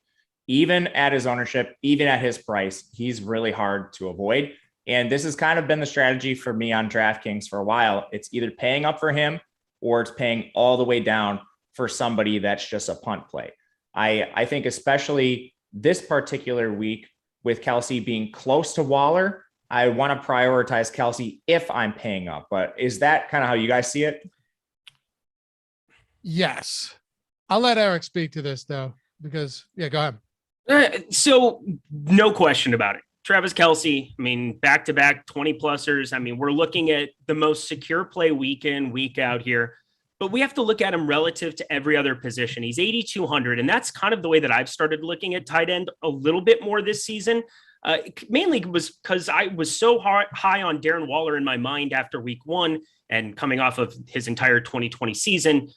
Even at his ownership, even at his price, he's really hard to avoid. And this has kind of been the strategy for me on DraftKings for a while. It's either paying up for him or it's paying all the way down for somebody that's just a punt play. I think especially this particular week with Kelce being close to Waller, I want to prioritize Kelce if I'm paying up. But is that kind of how you guys see it? Yes. I'll let Eric speak to this though, because go ahead. So no question about it. Travis Kelce, I mean, back-to-back 20-plussers. I mean, we're looking at the most secure play week in, week out here. But we have to look at him relative to every other position. He's 8,200, and that's kind of the way that I've started looking at tight end a little bit more this season. Mainly was because I was so high on Darren Waller in my mind after week one and coming off of his entire 2020 season.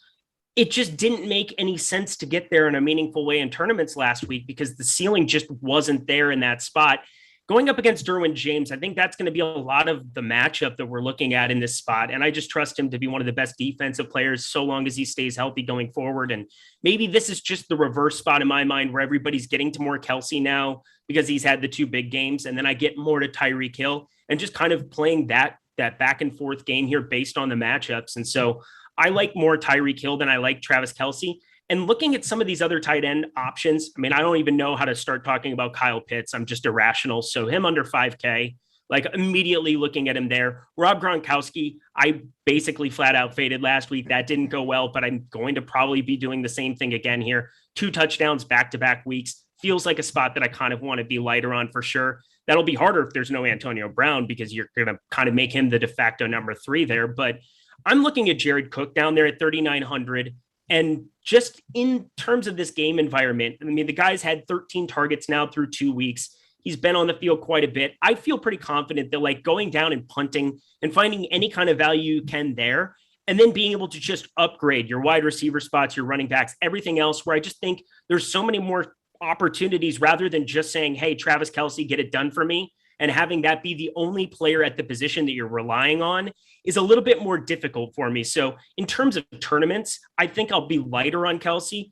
It just didn't make any sense to get there in a meaningful way in tournaments last week because the ceiling just wasn't there in that spot. Going up against Derwin James, I think that's going to be a lot of the matchup that we're looking at in this spot. And I just trust him to be one of the best defensive players so long as he stays healthy going forward. And maybe this is just the reverse spot in my mind where everybody's getting to more Kelce now because he's had the two big games. And then I get more to Tyreek Hill and just kind of playing that back and forth game here based on the matchups. And so I like more Tyreek Hill than I like Travis Kelce. And looking at some of these other tight end options, I mean, I don't even know how to start talking about Kyle Pitts. I'm just irrational. So him under 5K, like immediately looking at him there. Rob Gronkowski, I basically flat out faded last week. That didn't go well, but I'm going to probably be doing the same thing again here. 2 touchdowns back-to-back weeks. Feels like a spot that I kind of want to be lighter on for sure. That'll be harder if there's no Antonio Brown because you're going to kind of make him the de facto number 3 there. But I'm looking at Jared Cook down there at 3,900. And just in terms of this game environment, I mean, the guy's had 13 targets now through 2 weeks. He's been on the field quite a bit. I feel pretty confident that like going down and punting and finding any kind of value you can there, and then being able to just upgrade your wide receiver spots, your running backs, everything else, where I just think there's so many more opportunities rather than just saying, hey, Travis Kelce, get it done for me. And having that be the only player at the position that you're relying on is a little bit more difficult for me. So in terms of tournaments, I think I'll be lighter on Kelce.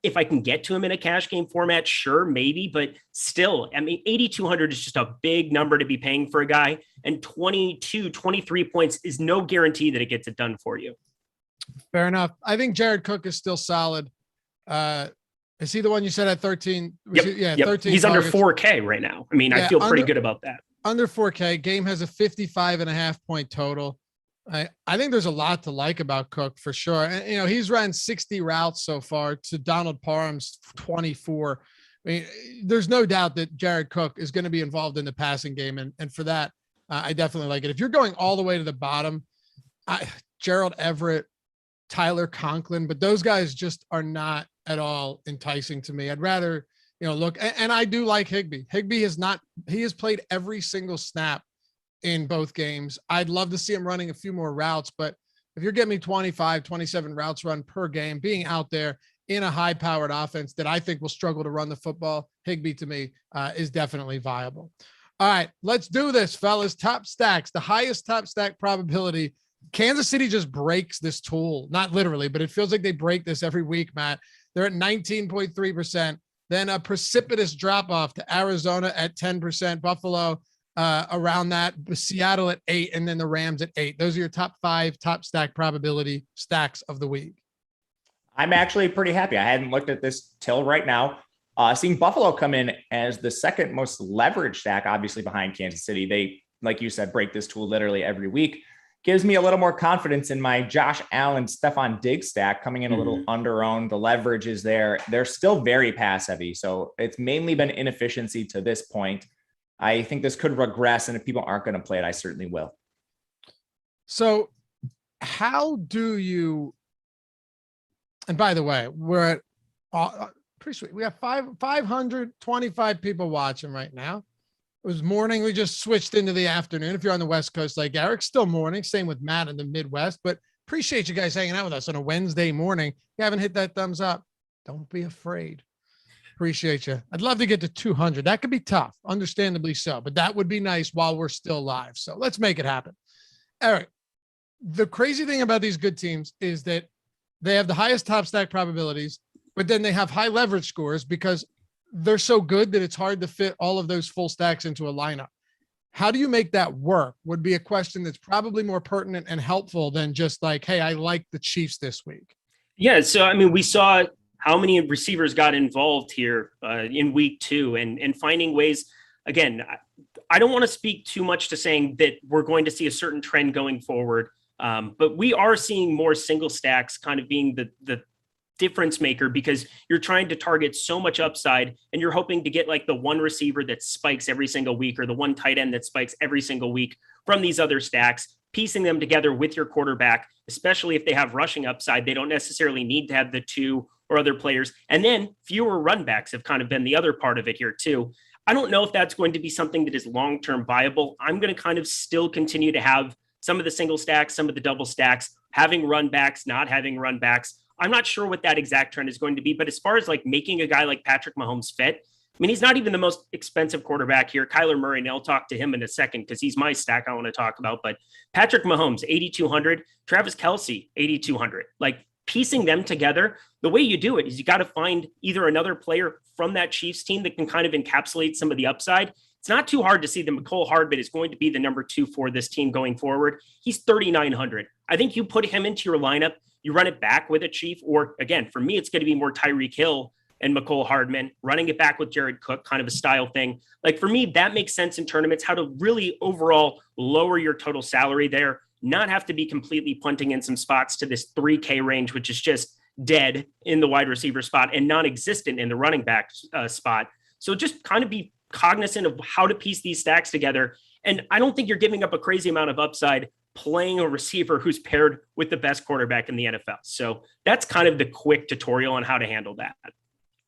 If I can get to him in a cash game format, sure, maybe, but still, I mean, 8,200 is just a big number to be paying for a guy, and 22, 23 points is no guarantee that it gets it done for you. Fair enough. I think Jared Cook is still solid. Is he the one you said at 13? Yep. 13. He's targets. under 4K right now. I mean, I feel pretty good about that. Under 4K. Game has a 55.5 point total. I think there's a lot to like about Cook for sure. And, he's run 60 routes so far to Donald Parham's 24. I mean, there's no doubt that Jared Cook is going to be involved in the passing game. And for that, I definitely like it. If you're going all the way to the bottom, Gerald Everett, Tyler Conklin, but those guys just are not at all enticing to me. I'd rather, look, and I do like Higbee. Higbee he has played every single snap in both games. I'd love to see him running a few more routes, but if you're getting me 25, 27 routes run per game, being out there in a high powered offense that I think will struggle to run the football, Higbee to me is definitely viable. All right, let's do this, fellas. Top stacks, the highest top stack probability. Kansas City just breaks this tool, not literally, but it feels like they break this every week, Matt. They're at 19.3%. Then a precipitous drop off to Arizona at 10%, Buffalo around that, Seattle at 8%, and then the Rams at 8%. Those are your top 5 top stack probability stacks of the week. I'm actually pretty happy. I hadn't looked at this till right now. Seeing Buffalo come in as the second most leveraged stack, obviously behind Kansas City. They, like you said, break this tool literally every week. Gives me a little more confidence in my Josh Allen, Stephon Diggs stack coming in a little under-owned. The leverage is there. They're still very pass heavy. So it's mainly been inefficiency to this point. I think this could regress. And if people aren't going to play it, I certainly will. So how do you, and by the way, we're at pretty sweet. We have 525 people watching right now. It was morning. We just switched into the afternoon. If you're on the West Coast, like Eric, still morning. Same with Matt in the Midwest, but appreciate you guys hanging out with us on a Wednesday morning. If you haven't hit that thumbs up, don't be afraid. Appreciate you. I'd love to get to 200. That could be tough, understandably so, but that would be nice while we're still live. So let's make it happen. Eric, the crazy thing about these good teams is that they have the highest top stack probabilities, but then they have high leverage scores because they're so good that it's hard to fit all of those full stacks into a lineup. How do you make that work would be a question that's probably more pertinent and helpful than just like, hey, I like the Chiefs this week. Yeah. So, I mean, we saw how many receivers got involved here in week 2 and finding ways. Again, I don't want to speak too much to saying that we're going to see a certain trend going forward. But we are seeing more single stacks kind of being the difference maker because you're trying to target so much upside and you're hoping to get like the one receiver that spikes every single week or the one tight end that spikes every single week from these other stacks, piecing them together with your quarterback, especially if they have rushing upside. They don't necessarily need to have the 2 or other players. And then fewer run backs have kind of been the other part of it here too. I don't know if that's going to be something that is long-term viable. I'm going to kind of still continue to have some of the single stacks, some of the double stacks, having run backs, not having run backs. I'm not sure what that exact trend is going to be, but as far as like making a guy like Patrick Mahomes fit, I mean, he's not even the most expensive quarterback here. Kyler Murray, and I'll talk to him in a second because he's my stack I want to talk about, but Patrick Mahomes, 8,200, Travis Kelce, 8,200, like piecing them together. The way you do it is you got to find either another player from that Chiefs team that can kind of encapsulate some of the upside. It's not too hard to see that McCole Hardman is going to be the number 2 for this team going forward. He's 3,900. I think you put him into your lineup, you run it back with a Chief, or again, for me, it's going to be more Tyreek Hill and McCole Hardman, running it back with Jared Cook, kind of a style thing. Like for me, that makes sense in tournaments, how to really overall lower your total salary there, not have to be completely punting in some spots to this 3K range, which is just dead in the wide receiver spot and non-existent in the running back spot. So just kind of be cognizant of how to piece these stacks together. And I don't think you're giving up a crazy amount of upside playing a receiver who's paired with the best quarterback in the NFL. So that's kind of the quick tutorial on how to handle that.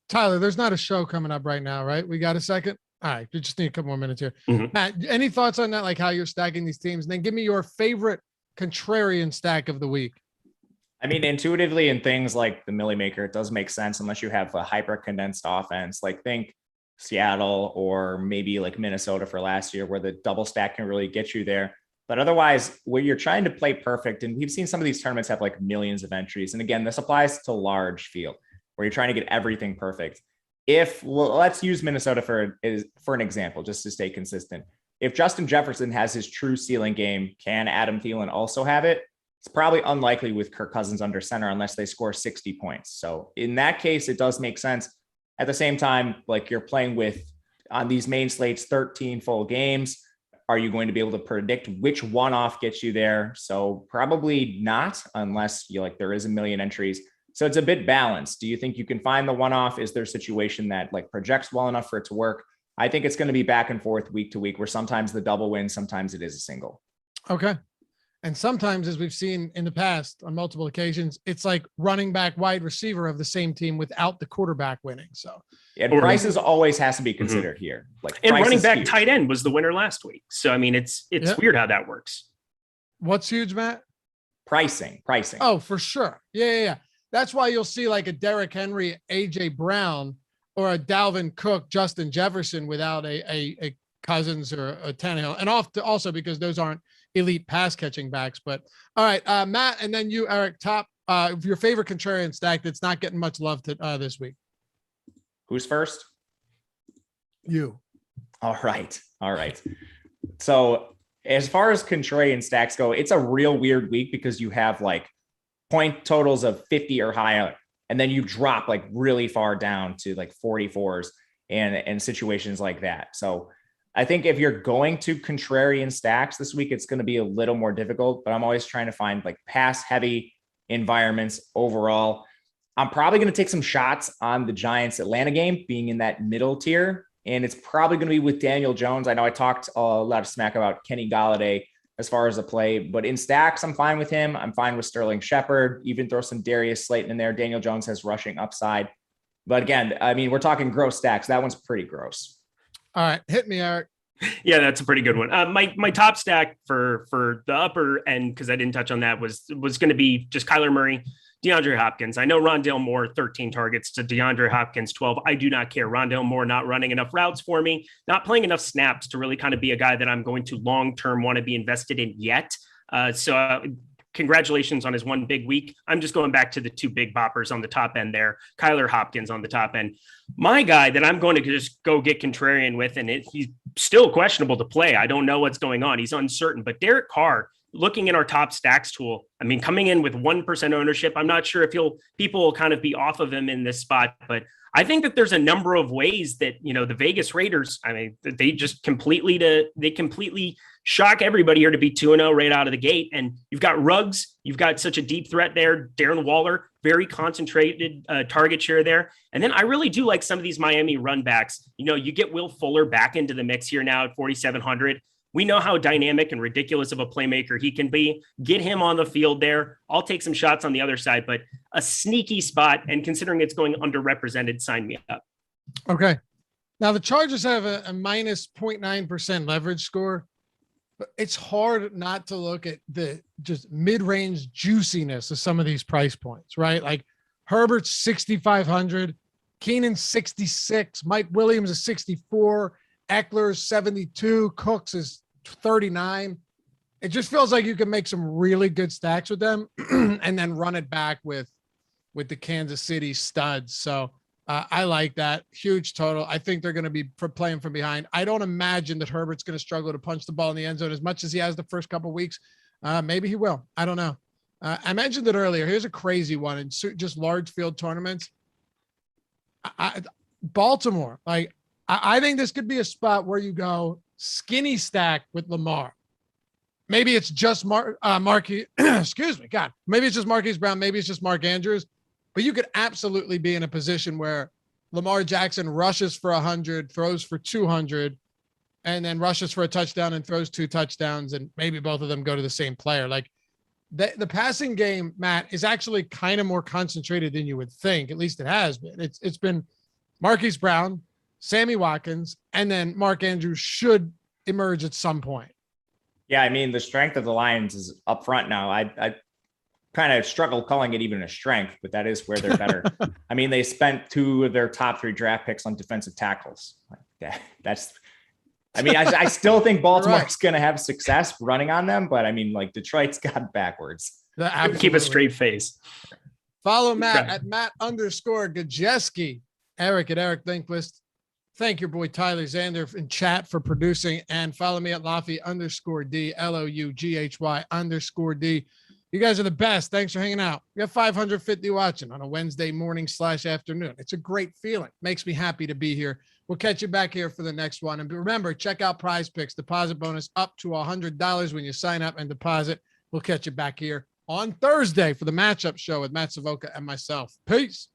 Tyler, there's not a show coming up right now, right? We got a second? All right. We just need a couple more minutes here. Mhm. Matt, any thoughts on that? Like how you're stacking these teams? And then give me your favorite contrarian stack of the week. I mean, intuitively in things like the Millie Maker, it does make sense unless you have a hyper condensed offense. Like think Seattle or maybe like Minnesota for last year, where the double stack can really get you there. But otherwise, where you're trying to play perfect, and we've seen some of these tournaments have like millions of entries. And again, this applies to large field where you're trying to get everything perfect. Let's use Minnesota for an example, just to stay consistent. If Justin Jefferson has his true ceiling game, can Adam Thielen also have it? It's probably unlikely with Kirk Cousins under center unless they score 60 points. So in that case, it does make sense. At the same time, like you're playing with on these main slates, 13 full games. Are you going to be able to predict which one-off gets you there? So probably not, unless there is a million entries. So it's a bit balanced. Do you think you can find the one-off? Is there a situation that like projects well enough for it to work? I think it's going to be back and forth week to week, where sometimes the double wins, sometimes it is a single. Okay. And sometimes, as we've seen in the past on multiple occasions, it's like running back, wide receiver of the same team without the quarterback winning. So, and prices always has to be considered here. Like, and running back tight end was the winner last week. So, I mean, it's weird how that works. What's huge, Matt? Pricing. Oh, for sure. Yeah. That's why you'll see like a Derrick Henry, AJ Brown, or a Dalvin Cook, Justin Jefferson without a Cousins or a Tannehill, and also because those aren't elite pass catching backs. But all right, Matt, and then you, Eric, top your favorite contrarian stack that's not getting much love this week. Who's first? You. All right. So as far as contrarian stacks go, it's a real weird week because you have like point totals of 50 or higher, and then you drop like really far down to like 44s and situations like that. So I think if you're going to contrarian stacks this week, it's going to be a little more difficult, but I'm always trying to find like pass heavy environments overall. I'm probably going to take some shots on the Giants Atlanta game being in that middle tier. And it's probably going to be with Daniel Jones. I know I talked a lot of smack about Kenny Golladay as far as the play, but in stacks, I'm fine with him. I'm fine with Sterling Shepard, even throw some Darius Slayton in there. Daniel Jones has rushing upside. But again, I mean, we're talking gross stacks. That one's pretty gross. All right, hit me, Eric. Yeah, that's a pretty good one. My top stack for the upper end, because I didn't touch on that, was going to be just Kyler Murray, DeAndre Hopkins. I know Rondale Moore, 13 targets to DeAndre Hopkins, 12. I do not care. Rondale Moore not running enough routes for me, not playing enough snaps to really kind of be a guy that I'm going to long-term want to be invested in yet. So congratulations on his one big week. I'm just going back to the two big boppers on the top end there. Kyler Hopkins on the top end. My guy that I'm going to just go get contrarian with, and he's still questionable to play. I don't know what's going on. He's uncertain. But Derek Carr, looking at our top stacks tool, I mean, coming in with 1% ownership, I'm not sure if people will kind of be off of him in this spot, but I think that there's a number of ways that, the Vegas Raiders, I mean, they just completely shock everybody here to be 2-0 right out of the gate. And you've got Ruggs, you've got such a deep threat there. Darren Waller, very concentrated target share there. And then I really do like some of these Miami run backs. You get Will Fuller back into the mix here now at 4,700. We know how dynamic and ridiculous of a playmaker he can be. Get him on the field there. I'll take some shots on the other side, but a sneaky spot. And considering it's going underrepresented, sign me up. Okay. Now the Chargers have a minus 0.9% leverage score, but it's hard not to look at the just mid-range juiciness of some of these price points, right? Like Herbert's 6,500, Keenan's 66, Mike Williams is 64, Eckler's 72, Cooks is 39. It just feels like you can make some really good stacks with them and then run it back with the Kansas City studs. So I like that. Huge total. I think they're going to be playing from behind. I don't imagine that Herbert's going to struggle to punch the ball in the end zone as much as he has the first couple of weeks. Maybe he will. I don't know. I mentioned it earlier. Here's a crazy one in just large field tournaments. Baltimore, I think this could be a spot where you go skinny stack with Lamar. Maybe it's just excuse me, God. Maybe it's just Marquise Brown. Maybe it's just Mark Andrews. But you could absolutely be in a position where Lamar Jackson rushes for 100, throws for 200, and then rushes for a touchdown and throws 2 touchdowns, and maybe both of them go to the same player. Like the passing game, Matt, is actually kind of more concentrated than you would think. At least it has been. It's been Marquise Brown, Sammy Watkins, and then Mark Andrews should emerge at some point. Yeah, I mean, the strength of the Lions is up front now. I kind of struggle calling it even a strength, but that is where they're better. I mean, they spent 2 of their top 3 draft picks on defensive tackles. I still think Baltimore's going to have success running on them, but I mean, like, Detroit's got backwards. Keep a straight face. Follow Matt at Matt_Gajewski, Eric at Eric Lindquist. Thank your boy Tyler Zander in chat for producing, and follow me at Loughy _D, LOUGHY_D. You guys are the best. Thanks for hanging out. We have 550 watching on a Wednesday morning / afternoon. It's a great feeling. Makes me happy to be here. We'll catch you back here for the next one. And remember, check out Prize Picks, deposit bonus up to $100 when you sign up and deposit. We'll catch you back here on Thursday for the matchup show with Matt Savoca and myself. Peace.